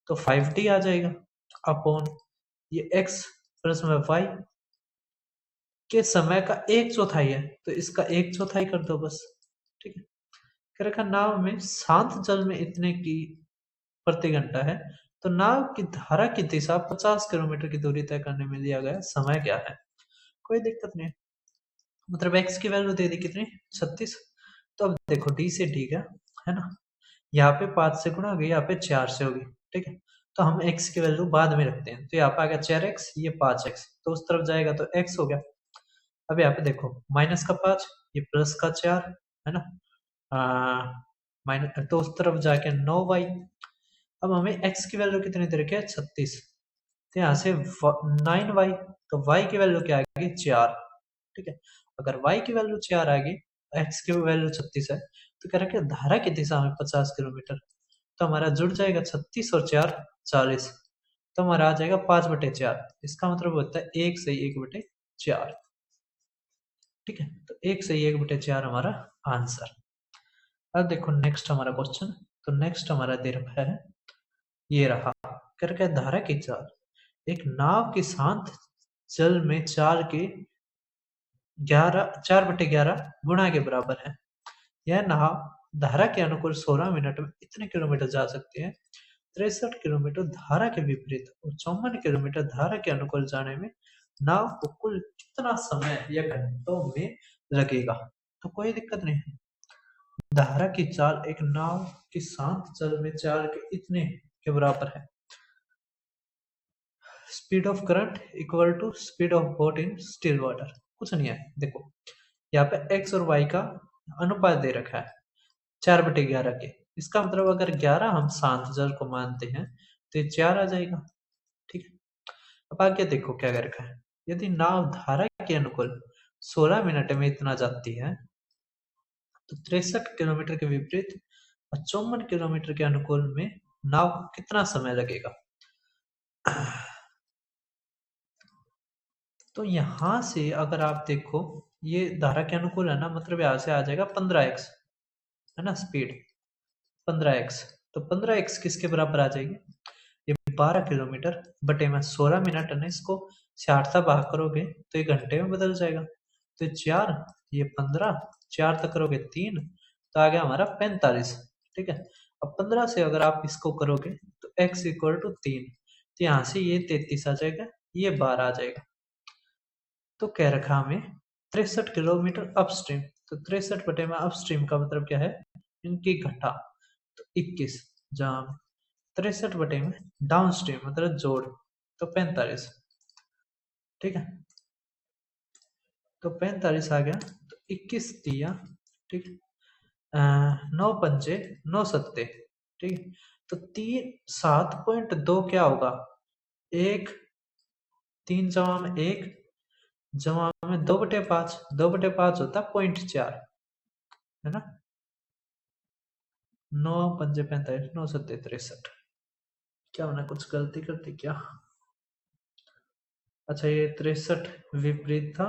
तो 5t आ जाएगा, अपॉन ये x प्लस में y के समय का 1/4 है, तो इसका 1/4 कर दो बस, ठीक है। कह रखा नाव में शांत जल में इतने की प्रति घंटा है, तो नाव की धारा की दिशा 50 किलोमीटर की दूरी तय करने में लिया गया समय क्या है। कोई दिक्कत नहीं, मतलब x की वैल्यू दे दी कितनी, 36। तो अब देखो d से d का, है ना, यहाँ पे 5 से गुणा होगी, यहाँ पे 4 से होगी, ठीक है, तो हम x की वैल्यू बाद में रखते हैं, तो यहाँ पे आ गया 4x, ये 5x, तो उस तरफ जाएगा तो x हो गया। अब यहाँ पे देखो माइनस का 5, ये प्लस का 4, है ना, माइनस, तो उस तरफ जाके 9y। अब हमें x की वैल्यू कितनी दे रखी है, 36, तो यहाँ से 9y, तो y की वैल्यू क्या आ गई, 4, ठीक है। अगर y की वैल्यू 4 आ गई, x की वैल्यू 36 है, तो कह रहा है धारा की दिशा में 50 किलोमीटर, तो हमारा जुड़ जाएगा 36 और 4 40, तो हमारा आ जाएगा 5/4, इसका मतलब होता है 1 से 1/4, ठीक है, तो 1 से 1/4 हमारा आंसर। अब देखो नेक्स्ट हमारा क्वेश्चन, तो नेक्स्ट हमारा दे रखा है, ये रहा, क्या रखा है, धारा की चाल एक नाव की शांत जल में 4/11 गुणा के बराबर है। यह नाव धारा के अनुकूल 16 मिनट में इतने किलोमीटर जा सकती है। 63 किलोमीटर धारा के विपरीत और 54 किलोमीटर धारा के अनुकूल जाने में नाव को कुल कितना समय या घंटों में लगेगा? तो कोई दिक्कत नहीं है। धारा की चाल एक नाव की शांत जल में 4 के इतने के बराबर है। Speed of current equal to speed of boat in still water. कुछ नहीं है, देखो यहाँ पे एक्स और वाई का अनुपात दे रखा है 4/11 के। इसका मतलब अगर 11 हम शांत जल को मानते हैं तो ये 4 आ जाएगा। ठीक है, अब आगे देखो क्या कर रखा है। यदि नाव धारा के अनुकूल 16 मिनट में इतना जाती है तो 63 किलोमीटर के विपरीत और 54 किलोमीटर के अनुकूल में नाव को कितना समय लगेगा? तो यहां से अगर आप देखो, ये धारा के अनुकूल है ना, मतलब यहां से आ जाएगा 15x, है ना, स्पीड 15x। तो 15x किसके बराबर आ जाएगी? ये 12 किलोमीटर बटे में 16 मिनट है, इसको 60 से भाग करोगे तो ये घंटे में बदल जाएगा। तो 4, ये 15, 4 तक करोगे 3, तो आ गया हमारा 45। ठीक है, अब 15 से अगर आप इसको करोगे तो x इक्वल टू 3, तो यहाँ से ये 33 आ जाएगा, ये 12 आ जाएगा। तो कह रखा हमें 63 किलोमीटर अपस्ट्रीम, तो 63 बटे में अपस्ट्रीम का मतलब क्या है, इनकी घटा, तो 21, जहां 63 बटे में डाउन स्ट्रीम मतलब जोड़, तो 45। ठीक है, तो 45 आ गया, तो 21 दिया। ठीक, 9 पंजे 9 सत्ते। ठीक है, तो 7.2 क्या होगा, 1, 3 जमा में 1 जमा में 2/5, 2/5 होता 0.4, है ना। 9 पंजे 45, 9 सत्ते 63। क्या होना, कुछ गलती करती क्या? अच्छा, ये 63 विपरीत था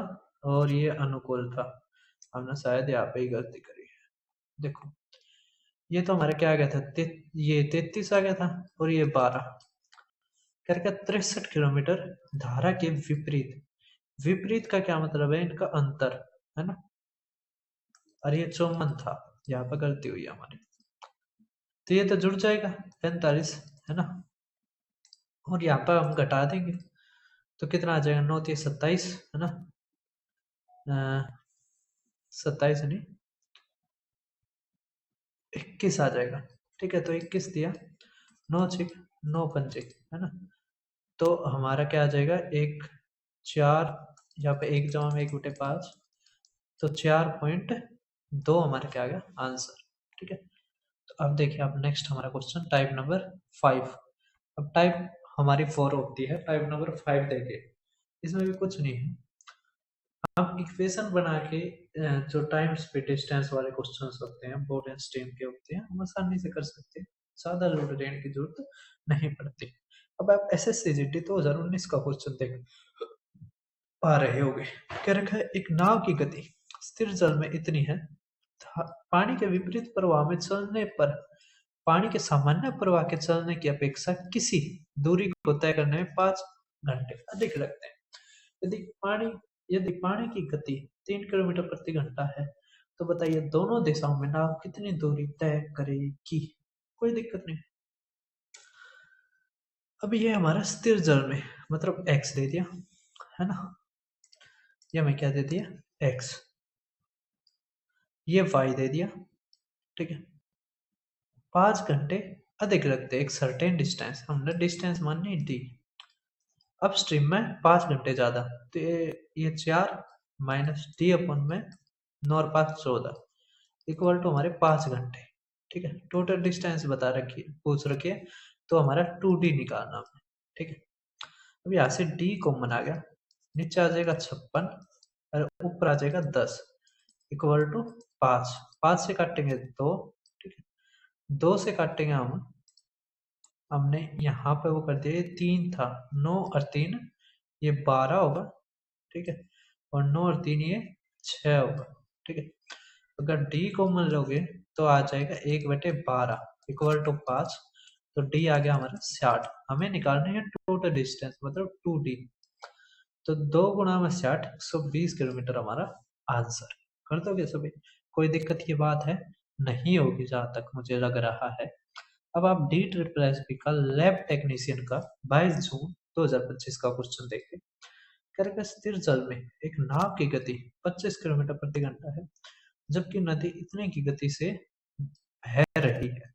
और ये अनुकूल था, हमने शायद यहाँ पे ही गलती करी है। देखो ये तो हमारे क्या आ गया था, ये 33 आ गया था और ये 12 करके 63 किलोमीटर धारा के विपरीत। विपरीत का क्या मतलब है, इनका अंतर, है ना। और ये 54 था, यहाँ पर गलती हुई है हमारी, तो ये तो जुड़ जाएगा 45, है ना। और यहाँ पर हम घटा देंगे तो कितना आ जाएगा, 9 × 3 = 27, है ना। 27 नहीं, 21 आ जाएगा। ठीक है, तो 21 दिया, 9 × 6 = 9 पंजे, है ना। तो हमारा क्या आ जाएगा, 4, यहाँ पे 1 जमा में 1/5, तो 4.2 हमारा क्या आ गया आंसर। ठीक है, तो अब देखिए, अब नेक्स्ट हमारा क्वेश्चन टाइप नंबर 5। अब टाइप हमारी 4 होती है, टाइप नंबर 5 देखिए, इसमें भी कुछ नहीं है। हम इक्वेशन बना के जो टाइम स्पीड डिस्टेंस वाले क्वेश्चंस होते हैं, बोर्ड एंड स्ट्रीम के होते हैं, हम आसानी से कर सकते हैं, ज्यादा लोड देने की जरूरत नहीं पड़ती। अब आप SSCGD 2019 का क्वेश्चन देख पा रहे होगे। क्या रखा है, एक नाव की गति स्थिर जल में इतनी है, पानी के विपरीत प्रवाह में चलने पर पानी के सामान्य प्रवाह के चलने की अपेक्षा किसी दूरी को तय करने में 5 घंटे अधिक लगते हैं। यदि पानी की गति 3 किलोमीटर प्रति घंटा है, तो बताइए दोनों दिशाओं में नाव कितनी दूरी तय करेगी? कोई दिक्कत नहीं। अब ये हमारा स्थिर जल में, मतलब x दे दिया, है ना, ये हमें क्या दे दिया, x, ये y दे दिया। ठीक है, 5 घंटे अधिक लगते, एक सर्टेन डिस्टेंस, हमने डिस्टेंस मानी डी, अपस्ट्रीम में 5 घंटे ज्यादा, तो ये 4 माइनस डी अपन में 9 और 5 = 14 इक्वल टू हमारे 5 घंटे। ठीक है, टोटल डिस्टेंस बता रखी है, पूछ रखी है, तो हमारा 2D निकालना है। ठीक है, अब यहाँ से D कॉमन आ गया, नीचे आ जाएगा 56 और ऊपर आ जाएगा 10 इक्वल टू 5, 5 से काटेंगे 2। ठीक है, 2 से काटेंगे हमने यहाँ पे वो कर दिया, ये 3 था, 9 और 3 ये 12 होगा। ठीक है, और 9 और 3 ये 6 होगा। ठीक है, अगर डी कॉमन लोगे तो आ जाएगा 1/12 इक्वल टू 5, तो डी आ गया हमारा 60। हमें निकालनी है टोटल डिस्टेंस मतलब 2d, तो 2 गुणा में 60 120 किलोमीटर हमारा आंसर। कर दोगे सभी? कोई दिक्कत की बात है? नहीं होगी जहां तक मुझे लग रहा है। अब आप डी ट्रिपल एस पी का लैब टेक्नीशियन का 22 जून 2025 का क्वेश्चन देखिए। करके स्थिर जल में एक नाव की गति 25 किलोमीटर प्रति घंटा है, जबकि नदी इतने की गति से बह रही है।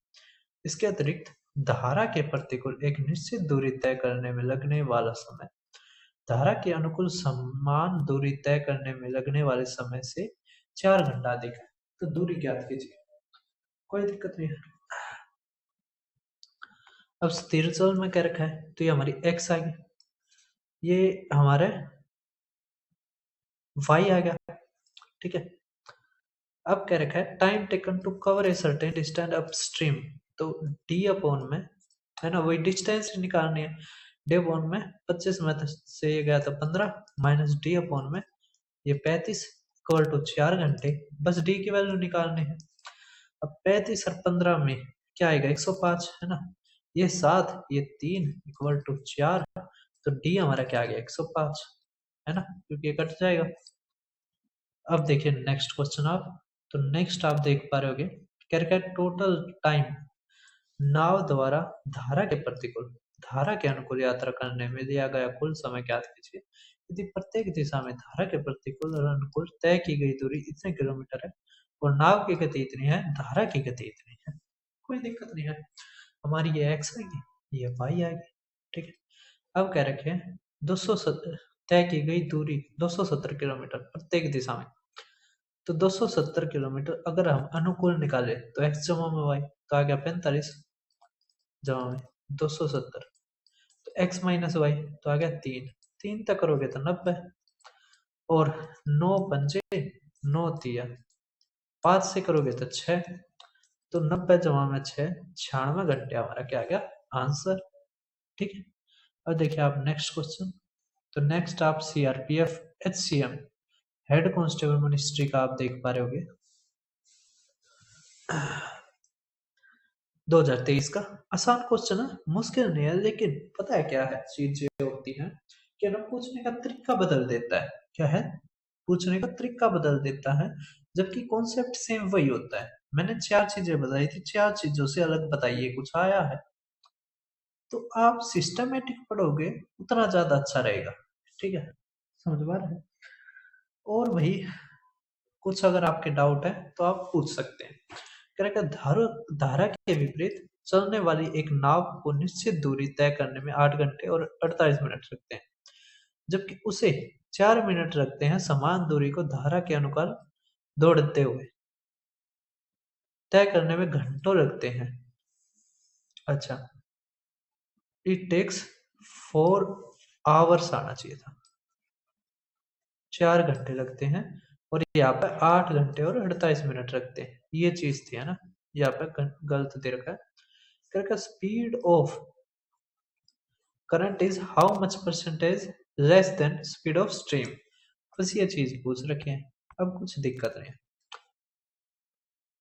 इसके अतिरिक्त धारा के प्रतिकूल एक निश्चित दूरी तय करने में लगने वाला समय धारा के अनुकूल समान दूरी तय करने में लगने वाले समय से 4 घंटा अधिक है। तो दूरी ज्ञात कीजिए। कोई दिक्कत नहीं है। अब स्थिर जल में क्या रखा है, तो ये हमारी x आ गई, ये हमारे y आ गया, ठीक है। अब क्या रखा है, time taken to cover a certain distance upstream, तो d अपॉन में है ना, वही डिस्टेंस निकालनी है। d अपॉन में 25 में से ये गया था 15 माइनस d अपॉन में ये 35 इक्वल टू 4 घंटे। बस d की वैल्यू निकालनी है। अब 35 और 15 में क्या आएगा, 105 है ना, ये 7 ये 3 इक्वल टू 4, तो d हमारा क्या आ गया 105 है ना, क्योंकि ये कट जाएगा। अब देखिए नेक्स्ट क्वेश्चन आप, तो नेक्स्ट आप देख पा रहे होगे क्या रखा है, टोटल टाइम नाव द्वारा धारा के प्रतिकूल धारा के अनुकूल यात्रा करने में दिया गया कुल समय ज्ञात कीजिए। यदि प्रत्येक दिशा में धारा के प्रतिकूल और अनुकूल तय की गई दूरी इतने किलोमीटर है और नाव की गति इतनी है, धारा की गति इतनी है, कोई दिक्कत नहीं है। हमारी ये x आएगी, ये y आएगी, ठीक है। अब कह रखे हैं 270 तय की गई दूरी 270 किलोमीटर प्रत्येक दिशा में, तो 270 किलोमीटर अगर हम अनुकूल निकाले तो x जमा में y, तो आ गया 45 जमा में 270, तो x माइनस वाई तो आ गया 3, 3 तक करोगे तो 90, और 9 पंजे 9 तिया 5 से करोगे तो 6, तो 90 जमा में 6 96 घंटे हमारा क्या आ गया आंसर, ठीक है। अब देखिए आप नेक्स्ट क्वेश्चन, तो नेक्स्ट आप CRPF HCM head constable ministry का आप देख पा रहे होगे 2023 का। आसान क्वेश्चन है, मुश्किल नहीं है, लेकिन पता है क्या है चीज ये होती है कि ना पूछने का तरीका बदल देता है। क्या है, पूछने का तरीका बदल देता है, जबकि कॉन्सेप्ट सेम वही होता है। मैंने 4 चीजें बताई थी, 4 चीजों से अलग बताइए कुछ आया है, तो आप सिस्टमेटिक पढ़ोगे उतना ज्यादा अच्छा रहेगा, ठीक है, समझ पा रहे हैं। और वही कुछ अगर आपके डाउट है तो आप पूछ सकते हैं। करेगा धारा धारा के विपरीत चलने वाली एक नाव को निश्चित दूरी तय करने में 8 घंटे और 48 मिनट लगते हैं, जबकि उसे 4 मिनट लगते हैं समान दूरी को धारा के अनुसार दौड़ते हुए तय करने में घंटों लगते हैं। अच्छा, इट टेक्स 4 आवर्स आना चाहिए था, 4 घंटे लगते हैं, और यहाँ पे 8 घंटे और 48 मिनट रखते हैं, ये चीज थी है ना, यहाँ पे गलत दे रखा है। करके speed of current is how much percentage less than speed of stream, बस ये चीज पूछ रखे हैं। अब कुछ दिक्कत नहीं है,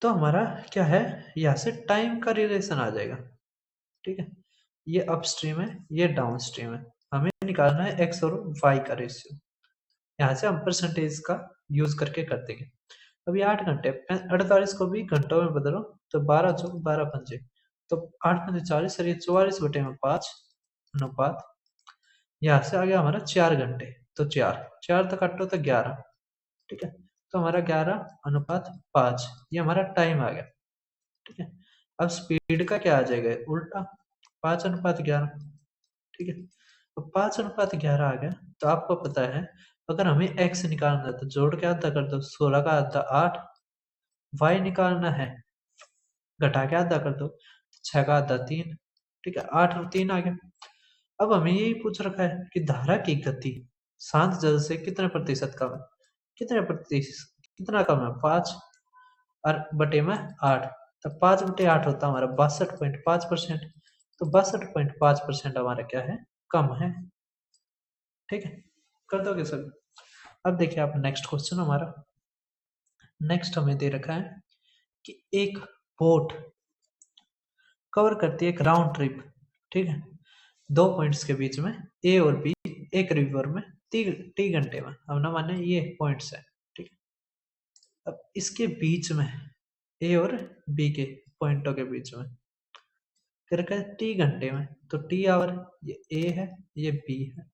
तो हमारा क्या है, यहाँ से टाइम का रिलेशन आ जाएगा, ठीक है। ये अपस्ट्रीम है, ये डाउन स्ट्रीम है, हमें निकालना है एक्स और वाई का रेशियो। यहाँ से हम परसेंटेज का यूज करके कर देंगे। अभी 8 घंटे 48 को भी घंटों में बदलो, तो 12 चौक 12 पंजे, तो 8 पंजे 40 और ये 44 बटे में 5 अनुपात, यहाँ से आ गया हमारा 4 घंटे, तो 4 तक काटो तो 11, ठीक है, तो हमारा 11:5 ये हमारा टाइम आ गया, ठीक है। अब स्पीड का क्या आ जाएगा उल्टा, 5:11, ठीक है। तो 5:11 आ गया, तो आपको पता है अगर हमें x निकालना है तो जोड़ के आधा कर दो, 16 का आधा 8, y निकालना है घटा के आधा कर दो, 6 का आधा 3, ठीक है, 8 और 3 आ गया। अब हमें यही पूछ रखा है कि धारा की गति शांत जल से कितने प्रतिशत कम है, कितने प्रतिशत, कितना कम है 5 और बटे में 8, तो 5/8 होता है हमारा 62.5%, तो 62.5% हमारा क्या है कम है, ठीक है, कर दोगे सर। अब देखिए आप नेक्स्ट क्वेश्चन हमारा, नेक्स्ट हमें दे रखा है कि एक बोट कवर करती है एक राउंड ट्रिप, ठीक है, दो पॉइंट्स के बीच में, ए और बी, एक रिवर में टी घंटे में। अब ना माने ये पॉइंट्स है, ठीक है। अब इसके बीच में ए और बी के पॉइंटों के बीच में करके टी घंटे में, तो टी आवर, ये ए है ये बी है।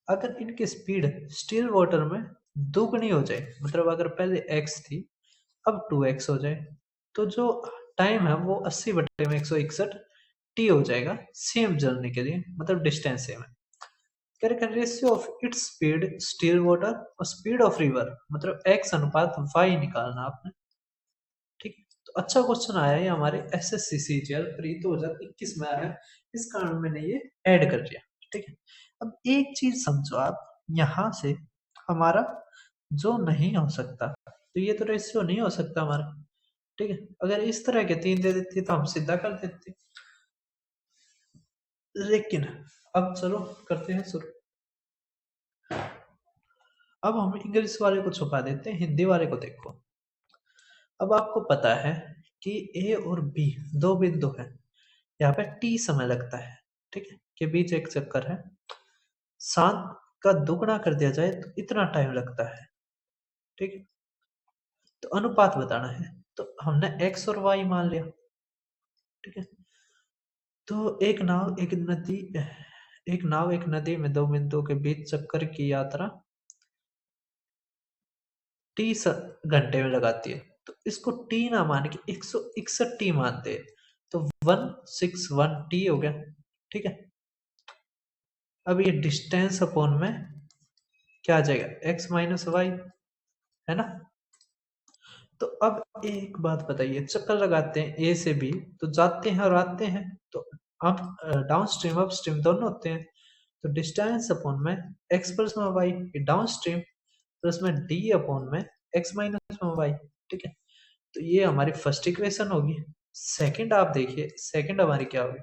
अगर इनकी स्पीड स्टिल वाटर में दुगनी हो जाए, मतलब अगर पहले x थी अब 2x हो जाए, तो जो टाइम है वो 80 बटे में 161 टी हो जाएगा सेम जर्नी के लिए, मतलब डिस्टेंस सेम है। Correct ratio of its speed still water और स्पीड ऑफ रिवर, मतलब x अनुपात y निकालना आपने, ठीक है। तो अच्छा क्वेश्चन आया है हमारे एसएससी सीजीएल प्री 2021 में आया है, इस कारण मैंने ये ऐड कर दिया, ठीक है। अब एक चीज समझो आप, यहाँ से हमारा जो नहीं हो सकता, तो ये तो रेशियो नहीं हो सकता हमारा, ठीक है। अगर इस तरह के 3 दे देती तो हम सीधा कर देते, लेकिन अब चलो करते हैं शुरू। अब हम इंग्लिश वाले को छुपा देते हैं, हिंदी वाले को देखो। अब आपको पता है कि ए और बी दो बिंदु है, यहाँ पे टी समय लगता है, ठीक है, के बीच एक चक्कर है, शांत का दुगना कर दिया जाए तो इतना टाइम लगता है, ठीक है। तो अनुपात बताना है, तो हमने x और y मान लिया, ठीक है। तो एक नदी में दो बिंदुओं के बीच चक्कर की यात्रा टी घंटे में लगाती है, तो इसको टी ना मान के 161 टी मानते हैं, तो 161 टी हो गया, ठीक है। अब ये डिस्टेंस अपॉन में क्या आ जाएगा, x माइनस वाई, है ना। तो अब एक बात बताइए, चक्कर लगाते हैं ए से बी, तो जाते हैं और आते हैं, तो अब डाउन स्ट्रीम अप स्ट्रीम दोनों होते हैं, तो डिस्टेंस अपॉन में x प्लस में वाई, डाउन स्ट्रीम प्लस में डी अपॉन में x माइनस में वाई, ठीक है। तो ये हमारी फर्स्ट इक्वेशन होगी। सेकंड आप देखिए, सेकंड हमारी क्या होगी,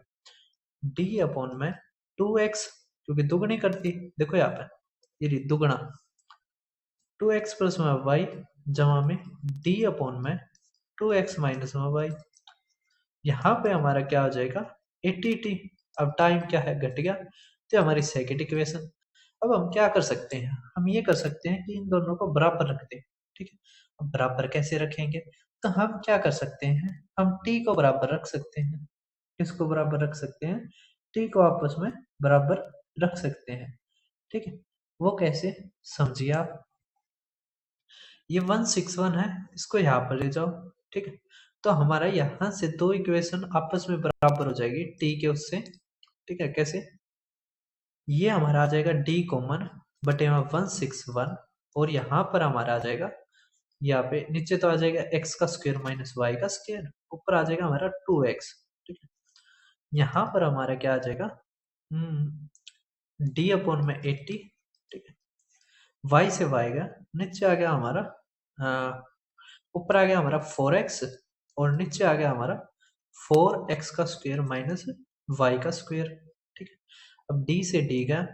डी अपॉन में 2x, क्योंकि दुगनी करती, देखो यहाँ पे ये रही दुगना, 2x प्लस में वाई जमा में डी अपॉन में 2x माइनस में वाई, यहाँ पे हमारा क्या हो जाएगा 80t। अब टाइम क्या है, घट गया, तो हमारी सेकंड इक्वेशन। अब हम क्या कर सकते हैं, हम ये कर सकते हैं कि इन दोनों को बराबर रख दें, ठीक है। अब बराबर कैसे रखेंगे, तो हम क्या कर सकते हैं, हम t को बराबर रख सकते हैं, किसको बराबर रख सकते हैं, t को आपस में बराबर रख सकते हैं, ठीक है। वो कैसे, समझिए आप, ये 161 है, इसको यहाँ पर ले जाओ, ठीक है। तो हमारा यहाँ से दो इक्वेशन आपस में बराबर हो जाएगी t के उससे, ठीक है। कैसे, ये हमारा आ जाएगा d कॉमन बटे में 161, और यहाँ पर हमारा आ जाएगा, यहाँ पे नीचे तो आ जाएगा x का स्क्वायर माइनस y का स्क्वायर, ऊपर आ जाएगा हमारा 2x, ठीक है। यहाँ पर हमारा क्या आ जाएगा, d अपॉन में 80, ठीक है। y से y गया, नीचे आ गया हमारा ऊपर आ गया हमारा 4x, और नीचे आ गया हमारा 4x का स्क्वायर माइनस y का स्क्वायर, ठीक है। अब d से d गया,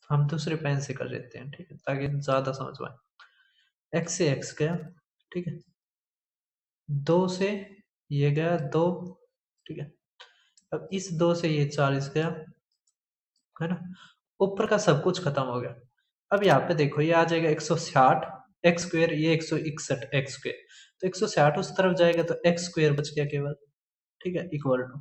हम दूसरे पेन से कर देते हैं, ठीक है, ताकि ज्यादा समझ में आए। x से x गया, ठीक है, 2 से ये गया 2, ठीक है। अब इस 2 से ये 40 गया, है ना, ऊपर का सब कुछ खत्म हो गया। अब यहाँ पे देखो ये आ जाएगा 160 एक्स स्क्वेयर, ये 161 एक्स स्क्वेयर, तो 160 उस तरफ जाएगा तो एक्स स्क्वेयर बच गया केवल, ठीक है, इक्वल टू,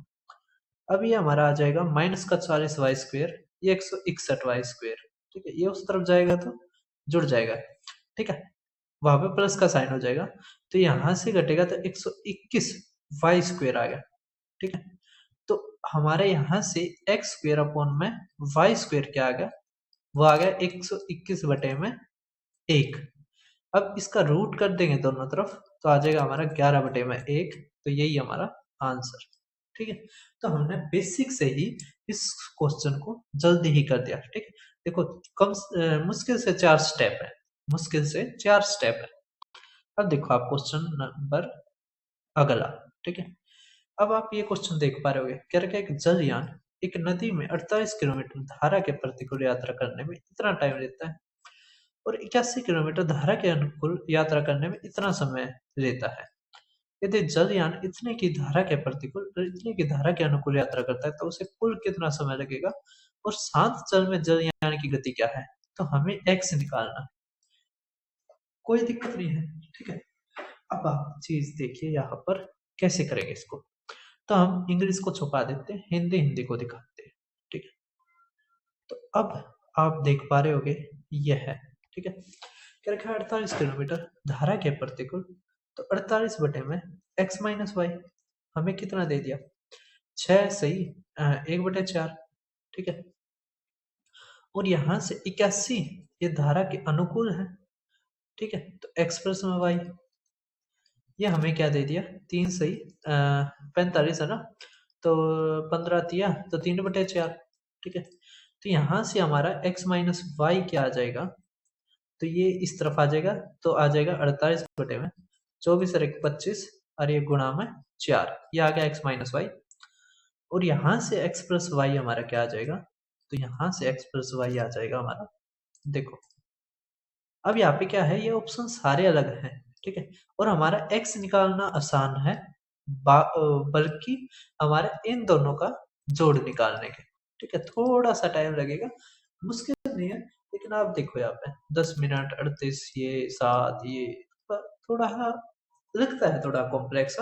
अब ये हमारा आ जाएगा माइनस का 40 वाई स्क्वेयर, ये 161 वाई स्क्वेयर, ठीक है, ये उस तरफ जाएगा तो जुड़ जाएगा, ठीक है, वहां पे प्लस का साइन हो जाएगा, तो यहाँ से घटेगा तो 121 वाई स्क्वेयर आ गया, ठीक है। तो हमारे यहाँ से एक्स स्क्वेयर अपॉन में वाई स्क्वेयर क्या आ गया, वो आ गया 121 बटे में 1। अब इसका रूट कर देंगे दोनों तरफ, तो आ जाएगा हमारा 11 बटे में 1, तो यही हमारा आंसर, ठीक है। तो हमने बेसिक से ही इस क्वेश्चन को जल्दी ही कर दिया, ठीक है। देखो मुश्किल से 4 स्टेप है, मुश्किल से 4 स्टेप है। अब देखो आप क्वेश्चन नंबर अगला, ठीक है। अब आप ये क्वेश्चन देख पा रहे होगे, कह रहे एक जलयान एक नदी में 48 किलोमीटर धारा के प्रतिकूल यात्रा करने में इतना टाइम लेता है, और 81 किलोमीटर धारा के अनुकूल यात्रा करने में इतना समय लेता है। यदि जलयान इतने की धारा के प्रतिकूल और इतने की धारा के अनुकूल यात्रा करता है तो उसे कुल कितना समय लगेगा, और शांत जल में जलयान की गति क्या है, तो हमें x निकालना है। कोई दिक्कत नहीं है, ठीक है। अब आप चीज देखिए यहाँ पर कैसे करेंगे इसको। तो हम इंग्लिश को छुपा देते हैं, हिंदी हिंदी को दिखाते हैं, ठीक है। तो अब आप देख पा रहे होगे यह है, ठीक है। क्या रखा है, 48 किलोमीटर धारा के प्रतिकूल। तो 48 बटे में x माइनस वाई हमें कितना दे दिया, 6 सही, 1/4, ठीक है। और यहाँ से 81 ये धारा के अनुकूल है, ठीक है। तो x प्लस में वाई ये हमें क्या दे दिया, 3 सही, 45 है ना, तो 15 दिया तो 3/4, ठीक है। तो यहाँ से हमारा x माइनस वाई क्या आ जाएगा, तो ये इस तरफ आ जाएगा, तो आ जाएगा 48 बटे में 24 और 1 25, और ये गुणा में 4, ये आ गया x माइनस वाई। और यहाँ से x प्लस वाई हमारा क्या आ जाएगा, तो यहाँ से x प्लस वाई आ जाएगा हमारा, देखो अब यहाँ पे क्या है, ये ऑप्शन सारे अलग हैं, ठीक है। और हमारा x निकालना आसान है, बल्कि हमारे इन दोनों का जोड़ निकालने के, ठीक है। थोड़ा सा टाइम लगेगा, मुश्किल नहीं है, लेकिन आप देखो यहाँ पे 10 मिनट 38 ये 7 ये थोड़ा लगता है थोड़ा कॉम्प्लेक्स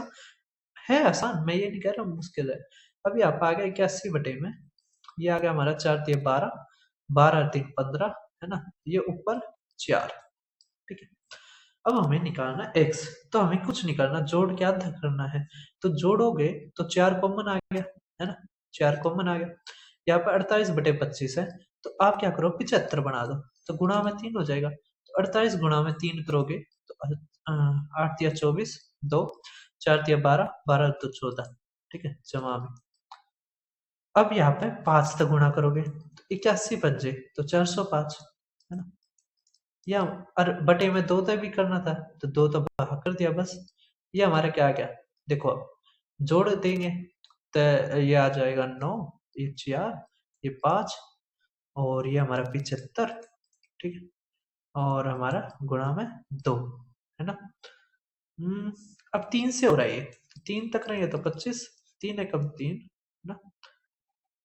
है, आसान मैं ये नहीं कह रहा हूँ मुश्किल है। अभी आप आ गए 81 बटे में, ये आ गया हमारा 4 3 12, 12 3 15, है ना, ये ऊपर 4, ठीक है। अब हमें निकालना x, तो हमें कुछ नहीं करना, जोड़ के आधा करना है। तो जोड़ोगे तो 4 कॉमन आ गया, है ना, 4 कॉमन आ गया। यहाँ पर 48 बटे 25 है, तो आप क्या करो 75 बना दो, तो गुणा में 3 हो जाएगा। तो 48 गुणा में 3 करोगे तो 8 या 24, 2 4 या 12, 12 तो 14, ठीक है, जमा में। अब यहाँ पे 5 तक गुणा करोगे तो 81 बचे तो 405, है ना। या और बटे में 2 तक भी करना था, तो 2 तो भाग कर दिया बस। ये हमारा क्या आ गया, देखो अब जोड़ देंगे तो ये आ जाएगा 9, ये 4, ये 5, और ये हमारा 75, ठीक है। और हमारा गुणा में 2, है ना। अब 3 से हो रहा है ये, 3 तक रहेंगे तो 25, 3 एकम 3, है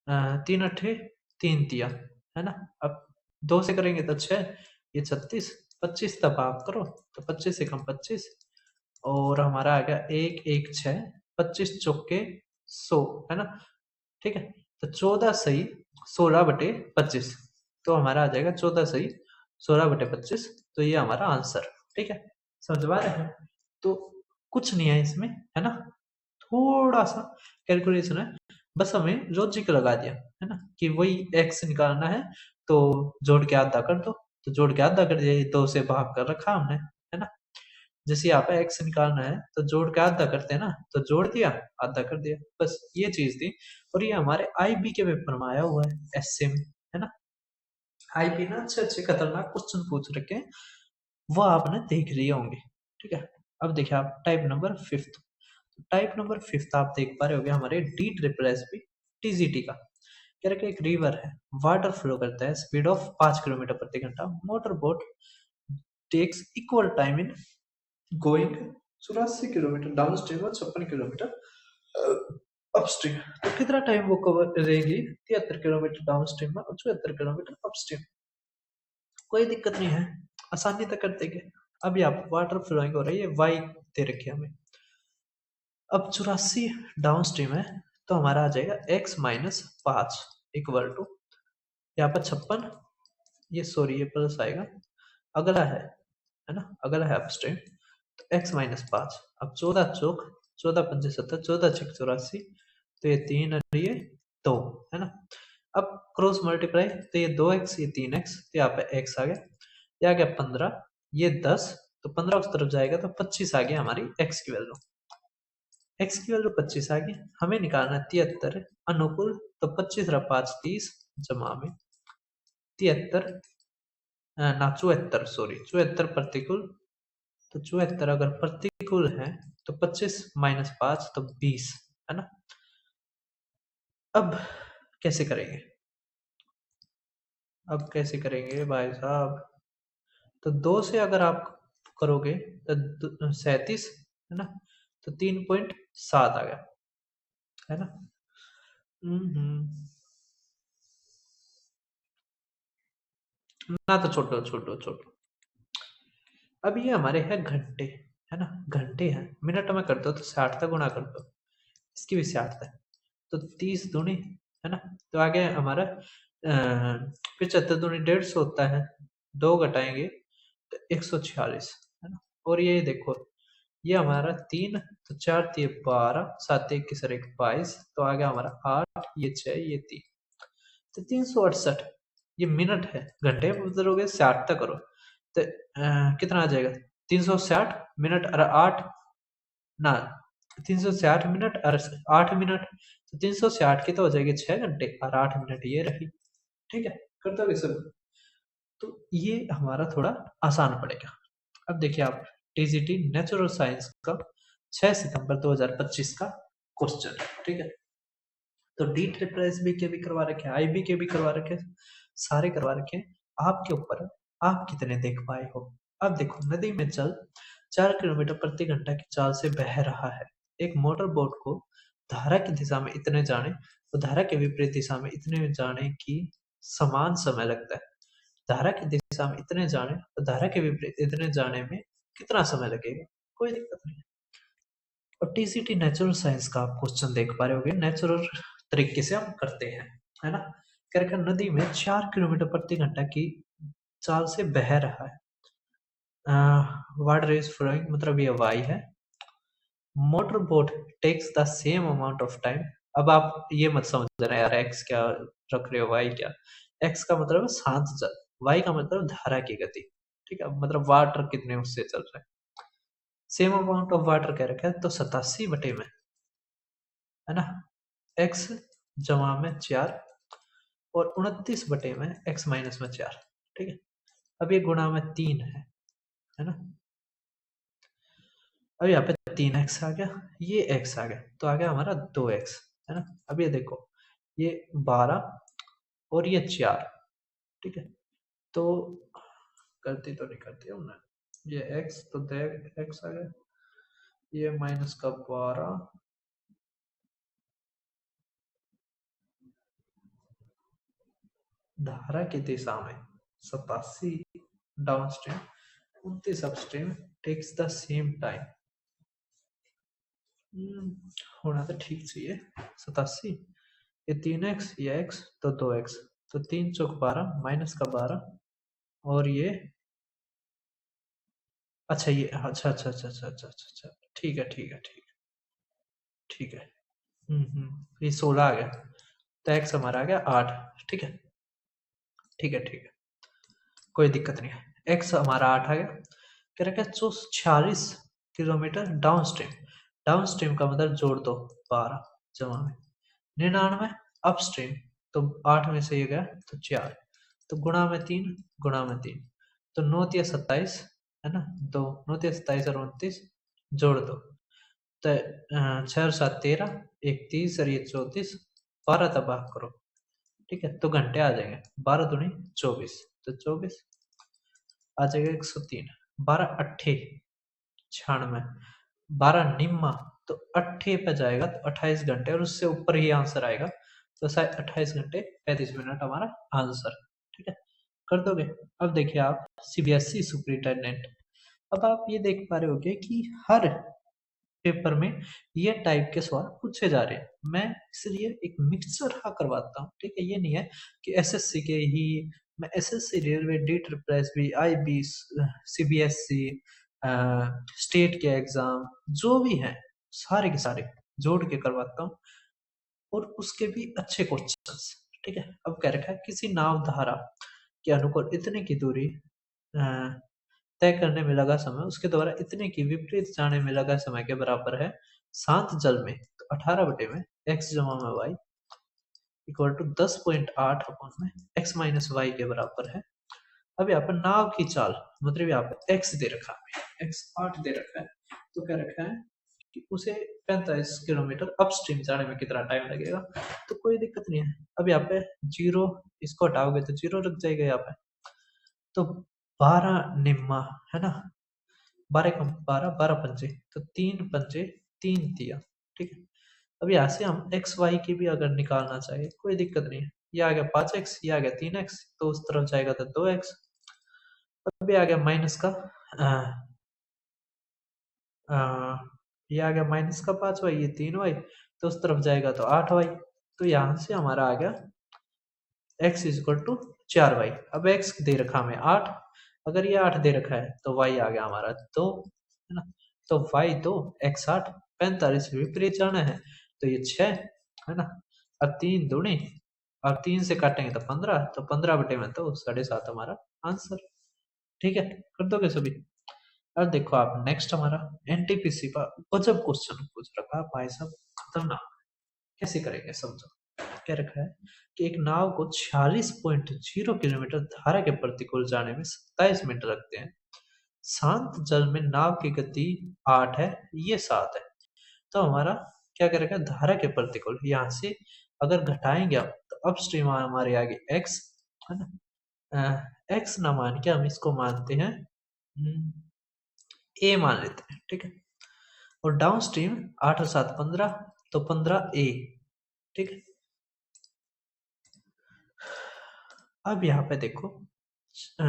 ना, 3 अट्ठे 3 तिया, है ना। अब 2 से करेंगे तो 6, ये 36, 25 तब आप करो तो 25 एकम 25, और हमारा आ गया 1 1 6, 25 चौके 100, है ना, ठीक है। तो 14 सही 16 बटे 25, तो हमारा आ जाएगा 14 सही 16 बटे 25, तो ये हमारा आंसर, ठीक है। समझ पा रहे हैं, तो कुछ नहीं है इसमें, है ना, थोड़ा सा कैलकुलेशन है, बस हमें लॉजिक लगा दिया, है ना, कि वही x निकालना है तो जोड़ के आधा कर दो, तो जोड़ के आधा कर दिया, ये 2 से भाग कर रखा हमने, है ना। जैसे यहाँ पे x निकालना है तो जोड़ के आधा करते हैं ना, तो जोड़ दिया आधा कर दिया, बस ये चीज थी। और ये हमारे आईबी के पेपर में आया हुआ है, एसए में, है ना। आईबी ना अच्छे अच्छे खतरनाक क्वेश्चन पूछ रखे हैं, वो आपने देख लिए होंगे, ठीक है। अब देखिए आप टाइप नंबर 5, टाइप नंबर 5 आप देख पा रहे होगे हमारे D triple S P TGT का। क्या रखा, एक रिवर है, वाटर फ्लो करता है स्पीड ऑफ 5 किलोमीटर प्रति घंटा, motor boat takes equal time in going 84 kilometre downstream और 56 किलोमीटर अपस्ट्रीम। तो कितना टाइम वो कवर करेगी, 73 किलोमीटर डाउन स्ट्रीम में और 74 किलोमीटर अपस्ट्रीम। कोई दिक्कत नहीं है, आसानी तक कर देंगे। अभी आप वाटर फ्लोइंग हो रही है, वाई दे रखी है हमें। अब 84 डाउन स्ट्रीम है, तो हमारा आ जाएगा x माइनस 5 इक्वल टू, यहाँ पर 56, ये सॉरी ये प्लस आएगा, अगला है ना, अगला है अपस्ट्रीम, तो x माइनस 5। अब 14 चौक 14 पंजे 70, 14 छक 84, तो ये 3 और ये 2, है ना। अब क्रॉस मल्टीप्लाई, तो ये 2x ये 3x, तो यहाँ पे x आ गया, ये आ गया 15, ये 10, तो 15 उस तरफ जाएगा तो 25 आ गया हमारी x की वैल्यू। x की वैल्यू 25 आ गई, हमें निकालना है 73 अनुकूल, तो 25 रहा 5 30, जमा में 73 ना 74, सॉरी 74 प्रतिकूल, तो 74 अगर प्रतिकूल है तो 25 माइनस 5 तो 20, है ना। अब कैसे करेंगे, अब कैसे करेंगे भाई साहब, तो 2 से अगर आप करोगे तो 37, है ना, तो 3.7 आ गया, है ना। हम्म। ना तो छोटो छोटो छोटो। अब ये हमारे हैं घंटे, है ना, घंटे हैं। मिनट में कर दो तो 60 तक गुणा कर दो, इसकी भी 60 है, तो 30 दूनी, है ना। तो आगे हमारा 75 दूनी 150 होता है, 2 घटाएंगे तो 146, है ना। और ये देखो, ये हमारा 3, तो 4 3 12, 7 1 की सर 1 22, तो आ गया हमारा 8, ये 6, ये 3, तो 368। ये मिनट है, घंटे में बदलोगे 60 तक करो तो कितना आ जाएगा, 360 मिनट और 8 ना, 360 मिनट और 8 मिनट, तो 360 की तो हो जाएगी 6 घंटे और 8 मिनट ये रही। ठीक है, कर दोगे सब। तो ये हमारा थोड़ा आसान पड़ेगा। अब देखिए आप, टीजीटी नेचुरल साइंस का 6 सितंबर 2025 का क्वेश्चन है, ठीक है। तो डी ट्रिपल एस बी के भी करवा रखे हैं, आईबी के भी करवा रखे हैं, सारे करवा रखे हैं, आपके ऊपर है, आप कितने देख पाए हो। अब देखो, नदी में जल 4 किलोमीटर प्रति घंटा की चाल से बह रहा है। एक मोटर बोट को धारा की दिशा में इतने जाने और धारा के विपरीत दिशा में इतने जाने की समान समय लगता है। धारा की दिशा में इतने जाने और धारा के विपरीत इतने जाने में कितना समय लगेगा, कोई दिक्कत नहीं। और टीसीटी नेचुरल साइंस का आप क्वेश्चन देख पा रहे होगे, नेचुरल तरीके से हम करते हैं, है ना। क्या रखा, नदी में 4 किलोमीटर प्रति घंटा की चाल से बह रहा है, वाटर इज फ्लोइंग, मतलब ये वाई है। Motor boat takes the same amount of time. अब आप ये मत समझना यार एक्स क्या रख रहे हो, वाई क्या। एक्स का मतलब है शांत जल, वाई का मतलब धारा की गति, ठीक है, मतलब वाटर कितने उससे चल रहा है। सेम अमाउंट ऑफ वाटर क्या रखा है, तो 87 बटे में, है ना, एक्स जमा में 4 और 29 बटे में एक्स माइनस में 4, ठीक है। अब ये गुणा में 3 है ना। अब यहाँ पे 3x आ गया, ये x आ गया, तो आ गया हमारा 2x, है ना। अब ये देखो, ये 12 और ये 4, ठीक है। तो गलती तो नहीं करती हमने, ये x तो देख x आ गया, ये माइनस का 12, धारा की दिशा में 87 downstream, 29 upstream, takes the same time. होना तो ठीक चाहिए, 87, ये 3x, ये x, तो 2x, तो 3 चौक 12 माइनस का 12, और ये अच्छा, ये अच्छा अच्छा अच्छा अच्छा अच्छा अच्छा अच्छा, ठीक है ठीक है ठीक है ठीक है। ये 16 आ गया, तो x हमारा आ गया 8, ठीक है ठीक है ठीक है, कोई दिक्कत नहीं है। x हमारा 8 आ गया, कह रहा है 46 kilometre down stream. Down stream का मतलब जोड़ दो, 12 जमा में 99 अप स्ट्रीम, तो 8 में से ये गया तो 4, तो गुणा में 3, गुणा में 3, तो 9 या 27, है ना, 2 9 या 27 और 29 जोड़ दो, तो 6 और 7 13, 31 और ये 34, 12 तबाह करो, ठीक है, तो घंटे आ जाएंगे, 12 दूनी 24, तो 24 आ जाएगा 103, 12 अट्ठे 96, 12 निम्मा, तो अट्ठे पे जाएगा तो 28 घंटे, और उससे ऊपर ही आंसर आएगा, तो शायद 28 घंटे 35 मिनट हमारा आंसर, ठीक है, कर दोगे। अब देखिए आप, सीबीएसई सुपरिटेंडेंट, अब आप ये देख पा रहे होगे कि हर पेपर में ये टाइप के सवाल पूछे जा रहे हैं। मैं इसलिए एक मिक्सचर हाँ करवाता हूँ, ठीक है। ये नहीं है कि एसएससी के ही, मैं SSC railway D triple S B I B CBSE state के एग्जाम जो भी हैं सारे के सारे जोड़ के करवाता हूँ, और उसके भी अच्छे क्वेश्चंस, ठीक है। अब कह रखा है किसी नाव धारा के अनुकूल इतने की दूरी तय करने में लगा समय उसके द्वारा इतने की विपरीत जाने में लगा समय के बराबर है शांत जल में, तो 18 बटे में x जमा में y इक्वल टू 10.8 अपॉन में x माइनस वाई के बराबर है। अब यहाँ पर नाव की चाल, मतलब यहाँ पर x दे रखा है, x 8 दे रखा है, तो क्या रखा है कि उसे 45 किलोमीटर अपस्ट्रीम जाने में कितना टाइम लगेगा, तो कोई दिक्कत नहीं है। अब यहाँ पे जीरो, इसको हटाओगे तो जीरो रख जाएगा यहाँ पे, तो 12 निम्मा, है ना, 12 कम 12, 12 पंजे, तो 3 पंजे 3 दिया, ठीक है। अब यहाँ से हम एक्स वाई की भी अगर निकालना चाहिए कोई दिक्कत नहीं है। ये आ गया 5x, ये आ गया 3x, तो उस तरफ जाएगा तो 2x। अब ये आ गया माइनस का अ, ये आ गया माइनस का 5y, ये 3y, तो उस तरफ जाएगा तो 8y। तो यहाँ से हमारा आ गया x इक्वल टू 4y। अब x दे रखा हमें 8, अगर ये 8 दे रखा है तो y आ गया हमारा 2, है ना। तो y 2 x 8, 45 विपरीत जाना है तो ये 6, है ना। अब 3 दूनी, अब 3 से काटेंगे तो 15, तो 15 बटे में तो 7.5 हमारा आंसर। ठीक है, कर दोगे सभी। अब देखो आप नेक्स्ट हमारा एनटीपीसी का गजब क्वेश्चन पूछ रखा है भाई साहब, खतरनाक। कैसे करेंगे समझो। क्या रखा है कि एक नाव को 46.0 किलोमीटर धारा के प्रतिकूल जाने में 27 मिनट लगते हैं। शांत जल में नाव की गति 8 है, ये 7 है। तो हमारा क्या करेगा, धारा के प्रतिकूल यहाँ से अगर घटाएंगे आप तो अपस्ट्रीम हमारे आगे x, है ना। x ना मान के हम इसको मानते हैं a मान लेते हैं, ठीक है। और डाउन स्ट्रीम 8 और 7 15, तो 15a, ठीक है। अब यहाँ पे देखो अ,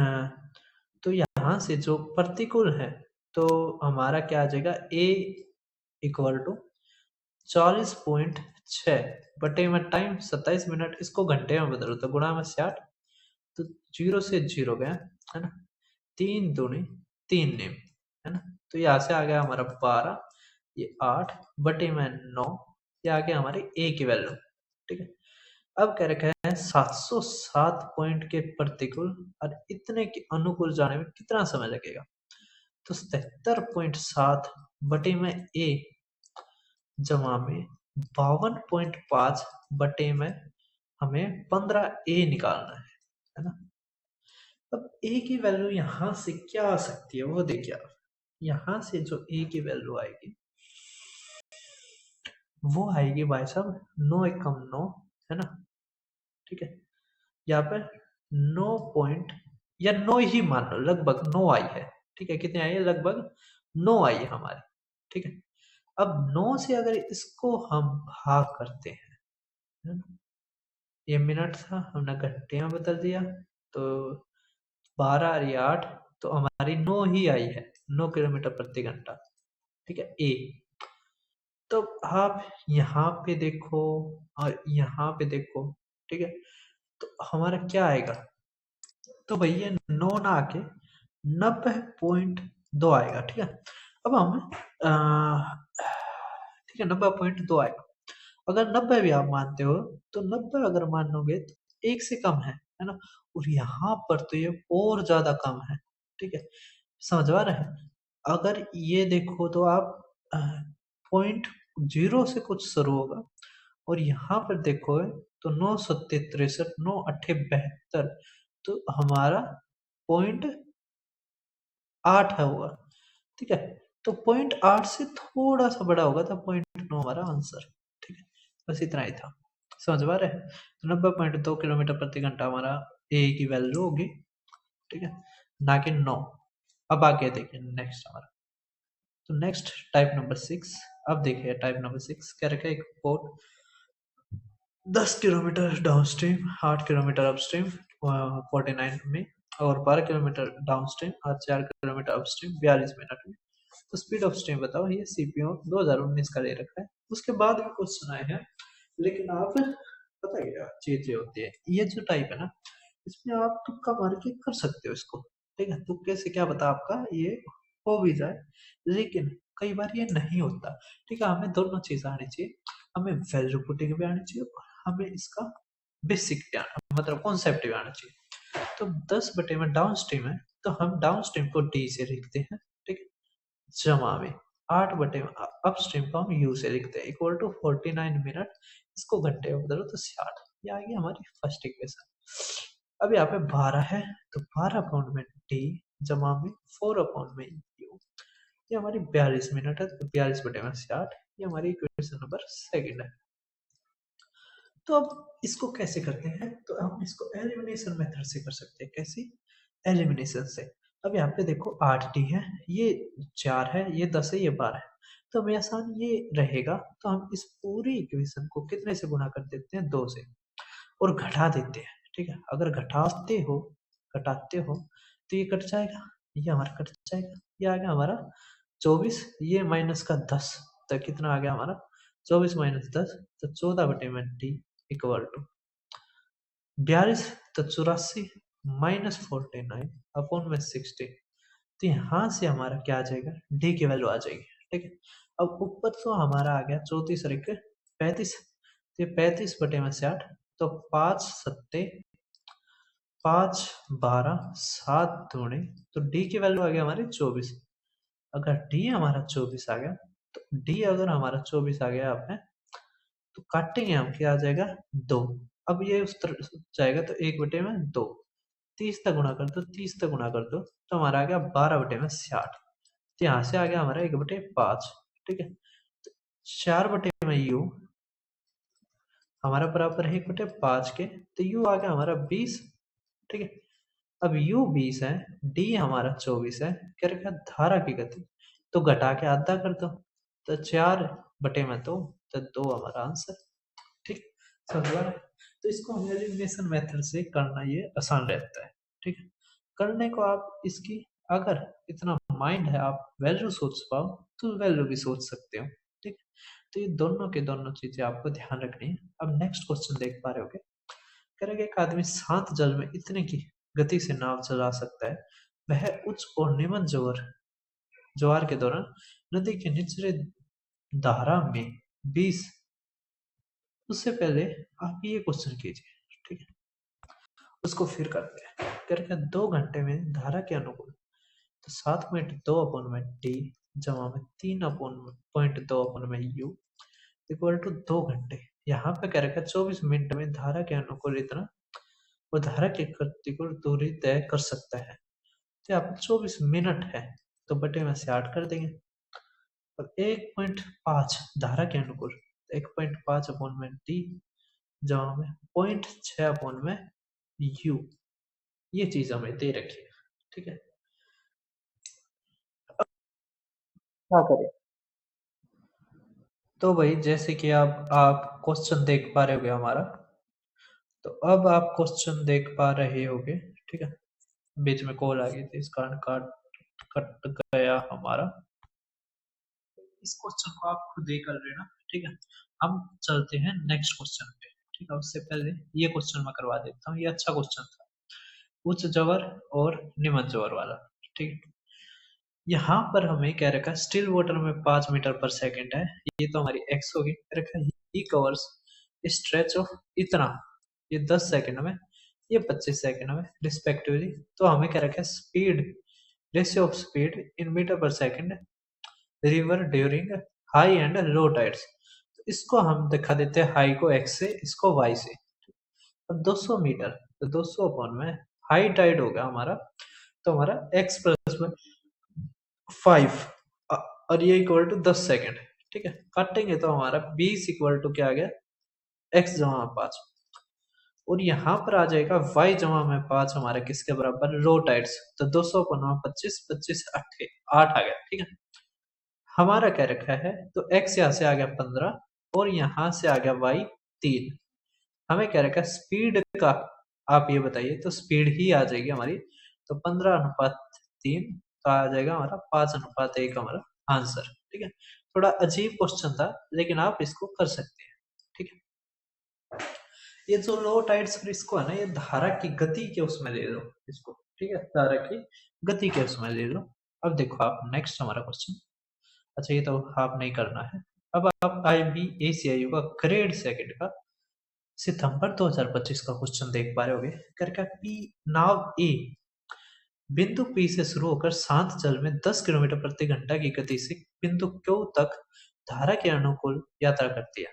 तो यहाँ से जो प्रतिकूल है तो हमारा क्या आ जाएगा, a इक्वल टू 40.6 बटे में टाइम 27 मिनट, इसको घंटे में बदलो तो गुणा में 60, तो 0 से 0 गया, है ना। 3 दूनी 3 निम, है ना। तो यहाँ से आ गया हमारा 12, ये 8 बटे में 9, ये आ गया हमारे a की वैल्यू, ठीक है। अब कह रखा है 707 पॉइंट के प्रतिकूल और इतने के अनुकूल जाने में कितना समय लगेगा। तो 77.7 बटे में a जमा में 52.5 बटे में हमें 15a निकालना है ना। अब a की वैल्यू यहाँ से क्या आ सकती है वो देखिए आप। यहाँ से जो a की वैल्यू आएगी वो आएगी भाई साहब 9 एकम 9, है ना, ठीक है। यहाँ पर 9 पॉइंट या 9 ही मान लो, लगभग 9 आई है, ठीक है। कितने आई है, लगभग 9 आई है हमारी, ठीक है। अब 9 से अगर इसको हम भाग करते हैं, है ना, ये मिनट था हमने घंटे में बदल दिया, तो 12 और ये 8, तो हमारी 9 ही आई है, 9 किलोमीटर प्रति घंटा, ठीक है ए। तो आप यहाँ पे देखो और यहाँ पे देखो, ठीक है। तो हमारा क्या आएगा, तो भैया 9 ना आके 90.2 आएगा, ठीक है। अब हम ठीक है 90.2 आएगा। अगर 90 भी आप मानते हो तो 90 अगर मानोगे तो 1 से कम है ना। और यहाँ पर तो ये और ज्यादा कम है, ठीक है। समझ आ रहा है। अगर ये देखो तो आप पॉइंट जीरो से कुछ शुरू होगा और यहाँ पर देखो तो 9 सत्ते 63, 9 अट्ठे 72, तो हमारा पॉइंट 8 है होगा, ठीक है। तो पॉइंट 8 से थोड़ा सा बड़ा होगा तो पॉइंट 9 हमारा आंसर, ठीक है। बस इतना ही था, समझ पा रहे हैं। तो 90.2 किलोमीटर प्रति घंटा हमारा ए की वैल्यू होगी, ठीक है, ना कि 9। अब आगे देखिए नेक्स्ट हमारा, तो नेक्स्ट टाइप नंबर 6। अब देखिए टाइप नंबर 6 क्या रखा है, एक boat 10 kilometre down stream, 8 kilometre up stream 49 में, और 12 किलोमीटर डाउन स्ट्रीम और 4 किलोमीटर अप स्ट्रीम 42 मिनट में। तो स्पीड ऑफ स्ट्रीम बताओ, ये सीपीओ 2019 का दे रखा है। उसके बाद भी कुछ सुनाए हैं, लेकिन आप पता है क्या चीजें होती है, ये जो टाइप है ना, इसमें आप तुक्का मार के कर सकते हो इसको, ठीक है। तुक्के से क्या पता आपका ये हो भी जाए, लेकिन कई बार ये नहीं होता, ठीक है। हमें दोनों चीज आनी चाहिए, हमें वैल्यू पुटिंग भी आनी चाहिए और हमें इसका बेसिक भी आना, मतलब कॉन्सेप्ट भी आना चाहिए। तो 10 बटे में डाउन स्ट्रीम है तो हम डाउन स्ट्रीम को डी से लिखते हैं, ठीक है, जमा में 8 बटे में अप स्ट्रीम को हम यू से लिखते हैं, इक्वल टू 49 मिनट, इसको घंटे में बदलो तो 60। ये आ गई हमारी फर्स्ट इक्वेशन। अब यहाँ पे 12 है तो 12 अपॉन में डी जमा में 4 अपॉन में यू, ये हमारी 42 मिनट है, तो 42 बटे में 60, ये हमारी इक्वेशन नंबर सेकंड है। तो अब इसको कैसे करते हैं, तो हम इसको एलिमिनेशन मेथड से कर सकते हैं। कैसे, एलिमिनेशन से। अब यहाँ पे देखो 8 डी है, ये 4 है, ये 10 है, ये 12 है, तो हमें आसान ये रहेगा, तो हम इस पूरी इक्वेशन को कितने से गुणा कर देते हैं, 2 से, और घटा देते हैं। ठीक है, अगर घटाते हो तो ये कट जाएगा, ये हमारा कट जाएगा, ये आ गया हमारा 24, ये माइनस का 10, तो कितना आ गया हमारा 24 माइनस 10, तो 14/20 इक्वल टू 42, तो 84 माइनस 49 अपॉन में 60। तो यहाँ से हमारा क्या आ जाएगा, डी की वैल्यू आ जाएगी। ठीक है, अब ऊपर तो हमारा आ गया 34 और 35, तो ये 35/60, तो 5 7 तो डी की वैल्यू आ गया हमारी 24। अगर डी हमारा 24 आ गया, तो डी अगर हमारा 24 आ गया आपने, तो काटेंगे हम, क्या आ जाएगा 2। अब ये उस तरफ जाएगा तो 1/2, 30 तक गुणा कर दो, 30 तक गुणा कर दो, तो हमारा आ गया 12/60। तो यहाँ से आ गया हमारा 1/5। ठीक है, तो 4/u हमारा बराबर है 1/5 के, तो u आ गया हमारा 20। ठीक है, अब u 20 है, d हमारा 24 है, क्या रखा धारा की गति, तो घटा के आधा कर दो, तो 4/2, तो 2 हमारा आंसर। ठीक, समझ रहा है? तो इसको हम एलिमिनेशन मेथड से करना ये आसान रहता है। ठीक है, करने को आप इसकी, अगर इतना माइंड है आप वैल्यू सोच पाओ, तो वैल्यू भी सोच सकते हो। ठीक, तो ये दोनों के दोनों चीजें आपको ध्यान रखनी है। अब नेक्स्ट क्वेश्चन देख पा रहे होगे, करेंगे एक आदमी शांत जल में इतने की गति से नाव चला सकता है, वह उच्च और निम्न ज्वार के दौरान नदी के निचले धारा में 20, उससे पहले आप ये क्वेश्चन कीजिए। ठीक है, उसको फिर करते हैं, करके 2 घंटे में धारा के अनुकूल, तो 7.2/t जमा में 3.2/u इक्वल टू 2 घंटे। यहाँ पे क्या रखा है, 24 मिनट में धारा के अनुकूल इतना, और धारा के प्रतिकूल दूरी तय कर सकता है। तो यहाँ पे 24 मिनट है, तो बटे में से 8 कर देंगे। अब 1.5 धारा के अनुकूल, 1.5/t जमा में 0.6/u, ये चीज हमें दे रखी है। ठीक है, क्या करें, तो भाई जैसे कि आप क्वेश्चन देख पा रहे होगे हमारा, तो अब आप क्वेश्चन देख पा रहे होगे। ठीक है, बीच में कॉल आ गई थी, इस कारण काट कट गया हमारा। इस क्वेश्चन को आप खुद ही कर लेना। ठीक है, हम चलते हैं नेक्स्ट क्वेश्चन पे। ठीक है, उससे पहले ये क्वेश्चन मैं करवा देता हूँ, ये अच्छा क्वेश्चन था, उच्च जबर और निम्न जबर वाला। ठीक है, यहाँ पर हमें क्या रखा, स्टिल वाटर में 5 मीटर पर सेकंड है, ये तो हमारी एक्स होगी। रखा ही कवर्स स्ट्रेच ऑफ इतना, ये 10 सेकंड में, ये 25 सेकंड में रिस्पेक्टिवली। तो हमें क्या रखा है, speed, ratio of speed in metre per second river during high and low tides. तो इसको हम दिखा देते हैं, हाई को एक्स से, इसको वाई से। अब 200 मीटर, तो 200 अपॉन में हाई टाइड होगा हमारा, तो हमारा एक्स प्लस में 5, और ये इक्वल टू 10 सेकेंड। ठीक है, काटेंगे तो हमारा 20 इक्वल टू क्या आ गया, एक्स जमा 5, और यहाँ पर आ जाएगा y जमा में 5 हमारा किसके बराबर, लो टाइड्स, तो 200 अपॉन 25, 25 8 आ गया। ठीक है, हमारा क्या रखा है, तो x यहाँ से आ गया 15, और यहाँ से आ गया y 3। हमें क्या रखा है, स्पीड का आप ये बताइए, तो स्पीड ही आ जाएगी हमारी, तो 15/3, तो आ जाएगा हमारा 5/1 हमारा आंसर। ठीक है, थोड़ा अजीब क्वेश्चन था, लेकिन आप इसको कर सकते हैं। ठीक है, ये जो लो टाइड्स और इसको है ना, ये धारा की गति के उसमें ले लो इसको। ठीक है, धारा की गति के उसमें ले लो। अब देखो आप नेक्स्ट हमारा क्वेश्चन, अच्छा ये तो आप नहीं करना है। अब आप IBACIU का ग्रेड सेकंड का सितंबर 2025 का क्वेश्चन देख पा रहे होगे, करके पी नाव ए बिंदु P से शुरू होकर शांत जल में 10 किलोमीटर प्रति घंटा की गति से बिंदु Q तक धारा के अनुकूल यात्रा करती है।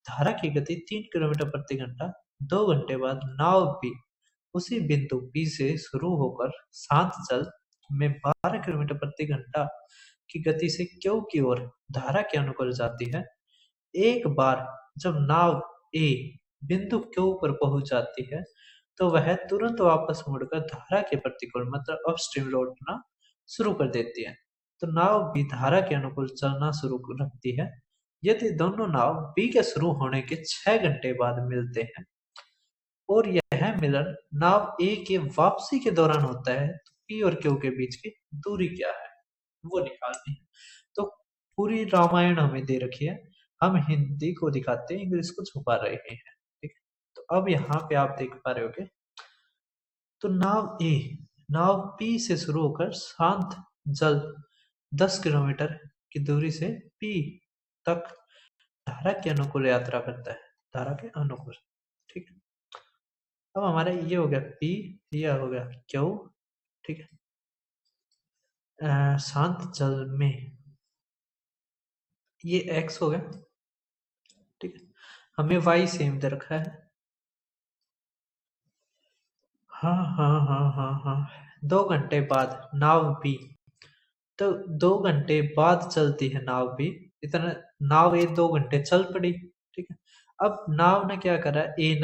धारा की गति 3 किलोमीटर प्रति घंटा, 2 घंटे बाद नाव भी उसी बिंदु P से शुरू होकर शांत जल में 12 किलोमीटर प्रति घंटा की गति से Q की ओर धारा के अनुकूल जाती है। एक बार जब नाव ए बिंदु Q पर पहुंच जाती है, तो वह तुरंत वापस मुड़कर धारा के प्रतिकूल मतलब अपस्ट्रीम लौटना शुरू कर देती है। तो नाव भी धारा के अनुकूल चलना शुरू रखती है। यदि दोनों नाव बी के शुरू होने के 6 घंटे बाद मिलते हैं और यह मिलन नाव ए के वापसी के दौरान होता है, तो पी और क्यू के बीच की दूरी क्या है वो निकालनी है। तो पूरी रामायण हमें दे रखी है, हम हिंदी को दिखाते हैं, इंग्लिश को छुपा रहे हैं। ठीक है, तो अब यहाँ पे आप देख पा रहे होगे, तो नाव पी से शुरू होकर शांत जल 10 किलोमीटर की दूरी से पी तक धारा के अनुकूल यात्रा करता है, धारा के अनुकूल। ठीक है, अब हमारा ये हो गया पी, ये हो गया क्यू। ठीक है, शांत जल में ये एक्स हो गया। ठीक है, हमें वाई सेम दे रखा है। हाँ हाँ हाँ हाँ हाँ, 2 घंटे बाद नाव बी, तो 2 घंटे बाद चलती है नाव भी, इतना नाव ए 2 घंटे चल पड़ी। ठीक है, अब नाव ने क्या करा, ए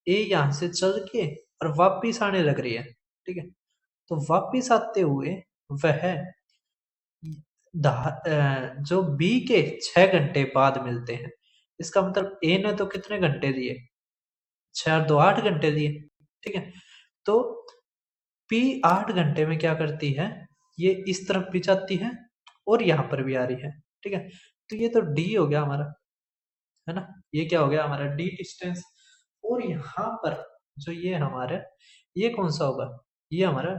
यहाँ से चल के और वापिस आने लग रही है। ठीक है, तो वापिस आते हुए वह जो बी के 6 घंटे बाद मिलते हैं, इसका मतलब ए ने तो कितने घंटे दिए, 6 और 2 8 घंटे दिए। ठीक है, तो पी 8 घंटे में क्या करती है, ये इस तरफ भी जाती है और यहाँ पर भी आ रही है। ठीक है, तो ये तो डी हो गया हमारा, है ना, ये क्या हो गया हमारा डी डिस्टेंस। और यहाँ पर जो ये हमारा, ये कौन सा होगा, ये हमारा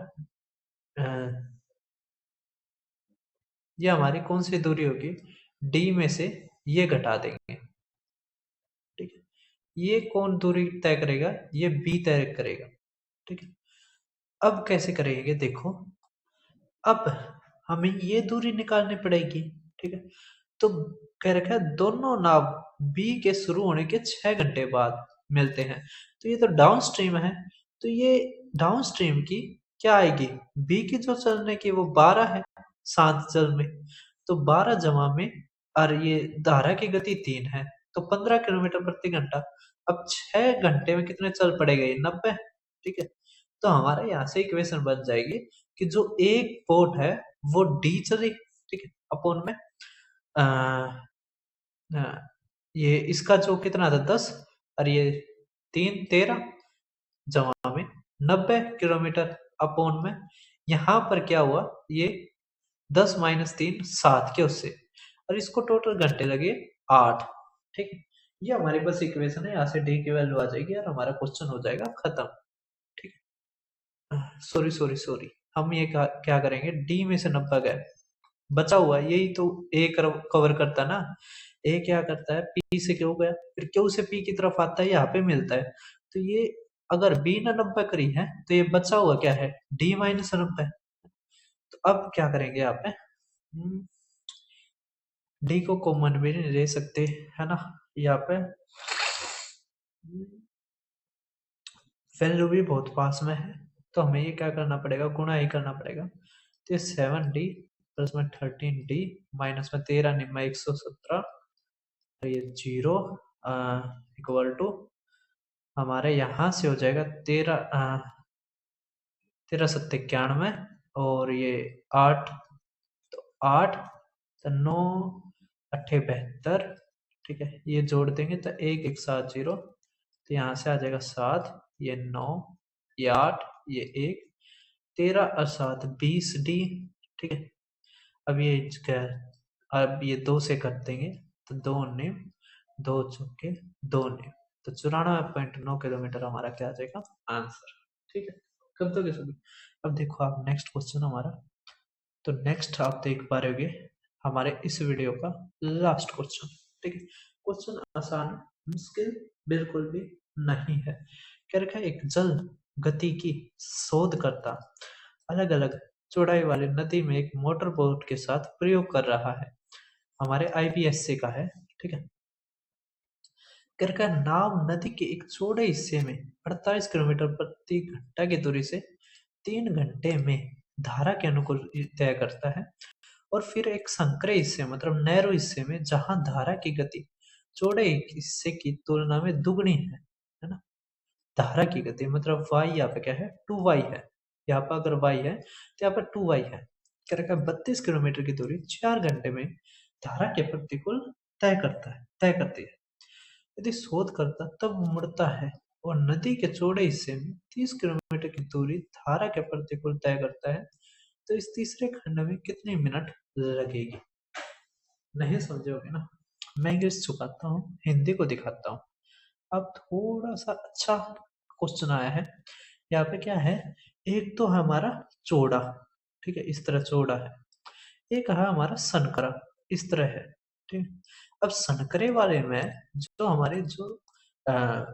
ये हमारी कौन सी दूरी होगी, डी में से ये घटा देंगे। ठीक है, ये कौन दूरी तय करेगा, ये बी तय करेगा। ठीक है, अब कैसे करेंगे देखो, अब हमें ये दूरी निकालनी पड़ेगी। ठीक है, तो कह रखा है दोनों नाव बी के शुरू होने के 6 घंटे बाद मिलते हैं, तो ये तो डाउन स्ट्रीम है, तो ये डाउन स्ट्रीम की क्या आएगी, बी की जो चलने की वो 12 है शांत जल में, तो 12 जमा में, और ये धारा की गति 3 है, तो 15 किलोमीटर प्रति घंटा। अब 6 घंटे में कितने चल पड़ेगा, ये 90। ठीक है, तो हमारे यहाँ से इक्वेशन बन जाएगी कि जो एक पोर्ट है वो डी चले। ठीक है, अपोन में अ, ये इसका जो कितना था 10, और ये 3 13 जमा में 90 किलोमीटर अपोन में, यहाँ पर क्या हुआ, ये 10 - 3 7 के उससे, और इसको टोटल घंटे लगे 8। ठीक है, ये हमारे पास इक्वेशन है, यहाँ से डी की वैल्यू आ जाएगी और हमारा क्वेश्चन हो जाएगा खत्म। ठीक है, सॉरी सॉरी सॉरी, हम ये क्या करेंगे, डी में से 90 गए, बचा हुआ यही तो ए कवर करता ना, ए क्या करता है, पी से क्यू गया, फिर क्यू से पी की तरफ आता है, यहाँ पे मिलता है, तो ये अगर बी ने 90 करी है, तो ये बचा हुआ क्या है, डी - 90। तो अब क्या करेंगे यहाँ पे, डी को कॉमन भी नहीं ले सकते, है ना, यहाँ पे वैल्यू भी बहुत पास में है, तो हमें ये क्या करना पड़ेगा, गुणा ही करना पड़ेगा। तो ये 7D प्लस में 13D माइनस में 13 निम्मा 117, तो ये 0 इक्वल टू हमारे यहाँ से हो जाएगा 13 सत्ते 91, और ये 8, तो 8 तो 9 अट्ठे 72। ठीक है, ये जोड़ देंगे तो 1 1 7 0, तो यहाँ से आ जाएगा 7, ये 9, ये 8, ये 1, 13 और 7 20D। ठीक है, अब ये क्या है, अब ये 2 से कर देंगे, तो 2 निम 2 चौके 2 निम, तो 94.9 किलोमीटर हमारा क्या आ जाएगा आंसर। ठीक है, कर दोगे सभी। अब देखो आप नेक्स्ट क्वेश्चन हमारा, तो नेक्स्ट आप देख पा रहे होगे हमारे इस वीडियो का लास्ट क्वेश्चन। ठीक है, क्वेश्चन आसान, मुश्किल बिल्कुल भी नहीं है। क्या रखा है, एक जल गति की शोध करता अलग अलग चौड़ाई वाली नदी में एक मोटर बोट के साथ प्रयोग कर रहा है, हमारे IPSC का है। ठीक है, करका नाव नदी के एक चौड़े हिस्से में 48 किलोमीटर प्रति घंटा की दूरी से 3 घंटे में धारा के अनुकूल तय करता है, और फिर एक संकरे हिस्से मतलब नैरो हिस्से में जहां धारा की गति चौड़े हिस्से की तुलना में दुगनी है ना, धारा की गति मतलब y यहाँ पे क्या है 2y है, यहाँ पर अगर y है तो यहाँ पर 2y है, क्या रखा है, 32 किलोमीटर की दूरी 4 घंटे में धारा के प्रतिकूल तय करती है। यदि शोधकर्ता तब मुड़ता है और नदी के चौड़े हिस्से में 30 किलोमीटर की दूरी धारा के प्रतिकूल तय करता है, तो इस तीसरे खंड में कितने मिनट लगेगी? नहीं समझोगे ना? मैं इंग्लिश छुपाता हूँ, हिंदी को दिखाता हूँ। अब थोड़ा सा अच्छा क्वेश्चन आया है। यहाँ पे क्या है, एक तो हमारा चौड़ा, ठीक है, इस तरह चौड़ा है। एक है हमारा संकरा, इस तरह है, ठीक। अब संकरे वाले में जो हमारे अ,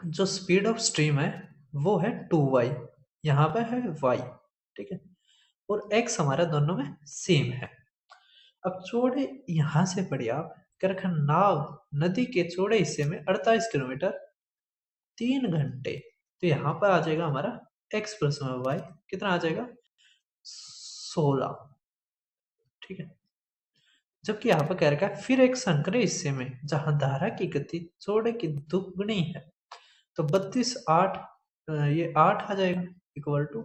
जो स्पीड ऑफ स्ट्रीम है वो है 2y, यहाँ पे है y, ठीक है, और x हमारा दोनों में सेम है। अब चौड़े यहाँ से पढ़िए आप, करखन नाव नदी के चौड़े हिस्से में 48 किलोमीटर 3 घंटे, तो यहाँ पर आ जाएगा हमारा x प्लस y कितना आ जाएगा 16, ठीक है। जबकि यहाँ पर कह रखा है फिर एक संकरे हिस्से में जहां धारा की गति चौड़े की दुगनी है, तो 32 8 ये 8 आ जाएगा इक्वल टू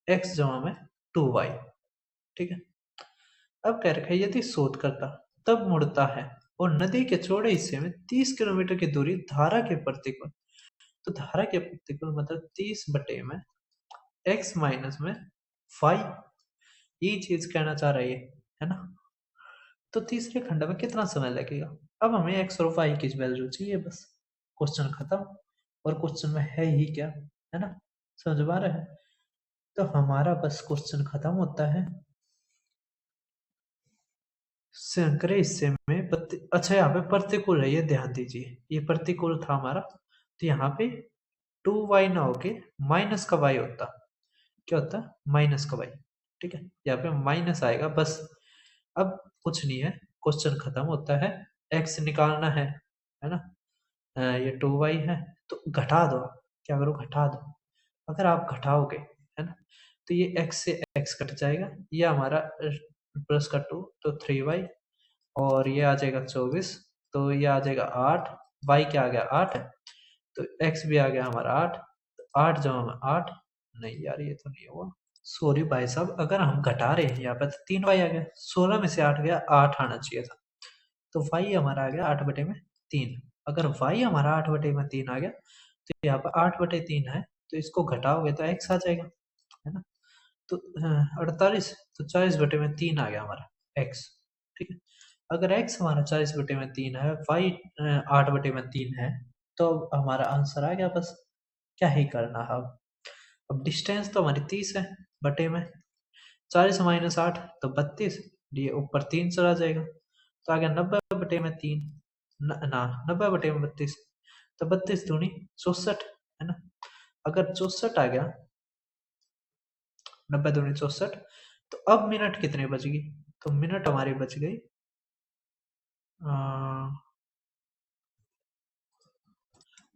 x जमा में 2y, ठीक है। अब कह रखा है यदि शोधकर्ता तब मुड़ता है और नदी के चौड़े हिस्से में 30 किलोमीटर की दूरी धारा के प्रतिकूल, तो धारा के प्रतिकूल मतलब 30 बटे में x माइनस में y, ये चीज कहना चाह रही है ना। तो तीसरे खंड में कितना समय लगेगा? अब हमें x और y की वैल्यू चाहिए, बस क्वेश्चन खत्म। और क्वेश्चन में है ही क्या, है ना, समझ पा रहे हैं? तो हमारा बस क्वेश्चन खत्म होता है। संकरे हिस्से में अच्छा यहाँ पे प्रतिकूल है, ये ध्यान दीजिए, ये प्रतिकूल था हमारा, तो यहाँ पे 2y ना होके माइनस का y होता, क्या होता, माइनस का y, ठीक है, यहाँ पे माइनस आएगा बस। अब कुछ नहीं है, क्वेश्चन खत्म होता है, x निकालना है ना। ये 2y है, तो घटा दो, क्या करो, घटा दो। अगर आप घटाओगे, है ना, तो ये x से x कट जाएगा, ये हमारा प्लस का 2 तो 3y, और ये आ जाएगा 24, तो ये आ जाएगा 8, y क्या आ गया 8, तो x भी आ गया हमारा 8, 8 जमा में 8, नहीं यार ये तो नहीं हुआ, सॉरी भाई साहब, अगर हम घटा रहे हैं यहाँ पे तो 3y आ गया, 16 में से 8 गया, 8 आना चाहिए था, तो y हमारा आ गया 8 बटे में 3। अगर y हमारा 8 बटे में 3 आ गया, तो यहाँ पर 8 बटे 3 है, तो इसको घटाओगे तो x आ जाएगा, है ना। तो 48, तो 40 बटे में 3 आ गया हमारा x, ठीक है। अगर x हमारा 40 बटे में 3 है, y 8 बटे में 3 है, तो हमारा आंसर आ गया, बस क्या ही करना है अब डिस्टेंस तो हमारी 30 है, बटे में 40 माइनस 8 तो 32, ये ऊपर 3 चला जाएगा, तो आ गया 90 बटे में 3, ना 90 बटे में 32, तो 32 दूनी 64, है ना। अगर 64 आ गया, 90 दूनी 64, तो अब मिनट कितने बच गई, तो मिनट हमारी बच गई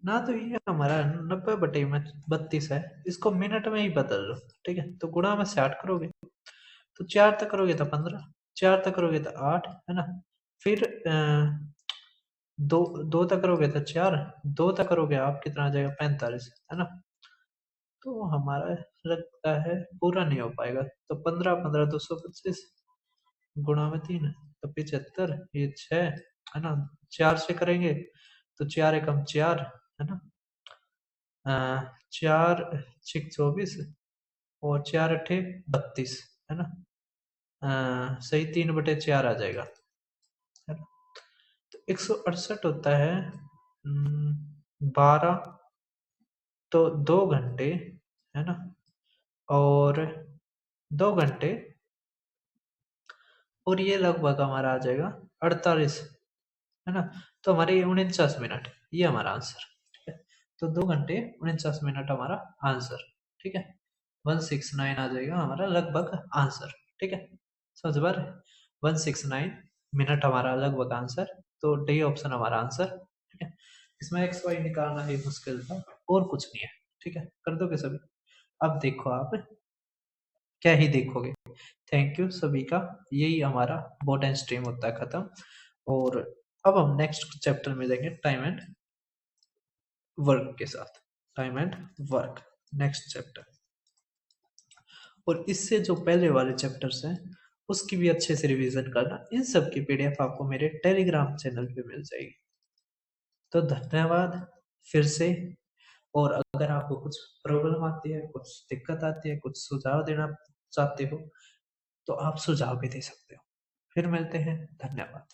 ना, तो ये हमारा 90 बटे में 32 है, इसको मिनट में ही बदल लो, ठीक है, तो गुणा में से 8 करोगे, तो 4 तक करोगे तो 15, 4 तक करोगे तो 8, है ना। फिर दो दो तक करोगे तो 4, 2 तक करोगे आप कितना आ जाएगा 45, है ना। तो हमारा लगता है पूरा नहीं हो पाएगा, तो 15 15 225 गुणा में 3, तो 75, ये 6, है ना, 4 से करेंगे तो 4 एकम 4, है ना, 4 6 24, और 4 अठे 32, है ना, सही 3/4 आ जाएगा, है ना। तो 168 होता है 12, तो 2 घंटे, है ना, और 2 घंटे, और ये लगभग हमारा आ जाएगा 48, है ना, तो हमारे 49 मिनट, ये हमारा आंसर, ठीक है। तो 2 घंटे 49 मिनट हमारा आंसर, ठीक है, 169 आ जाएगा हमारा लगभग आंसर, ठीक है, समझ बार 169 मिनट हमारा लगभग आंसर, तो डी ऑप्शन हमारा आंसर, ठीक है। इसमें एक्स वाई निकालना ही मुश्किल था, और कुछ नहीं है, ठीक है, कर दोगे सभी। अब देखो आप क्या ही देखोगे। थैंक यू सभी का, यही हमारा बोट एंड स्ट्रीम होता है खत्म, और अब हम नेक्स्ट चैप्टर में देखेंगे टाइम एंड वर्क के साथ, time and work next chapter. और इससे जो पहले वाले चैप्टर्स हैं उसकी भी अच्छे से रिवीजन करना। इन सब की पीडीएफ आपको मेरे टेलीग्राम चैनल पे मिल जाएगी। तो धन्यवाद फिर से। और अगर आपको कुछ प्रॉब्लम आती है, कुछ दिक्कत आती है, कुछ सुझाव देना चाहते हो तो आप सुझाव भी दे सकते हो। फिर मिलते हैं। धन्यवाद।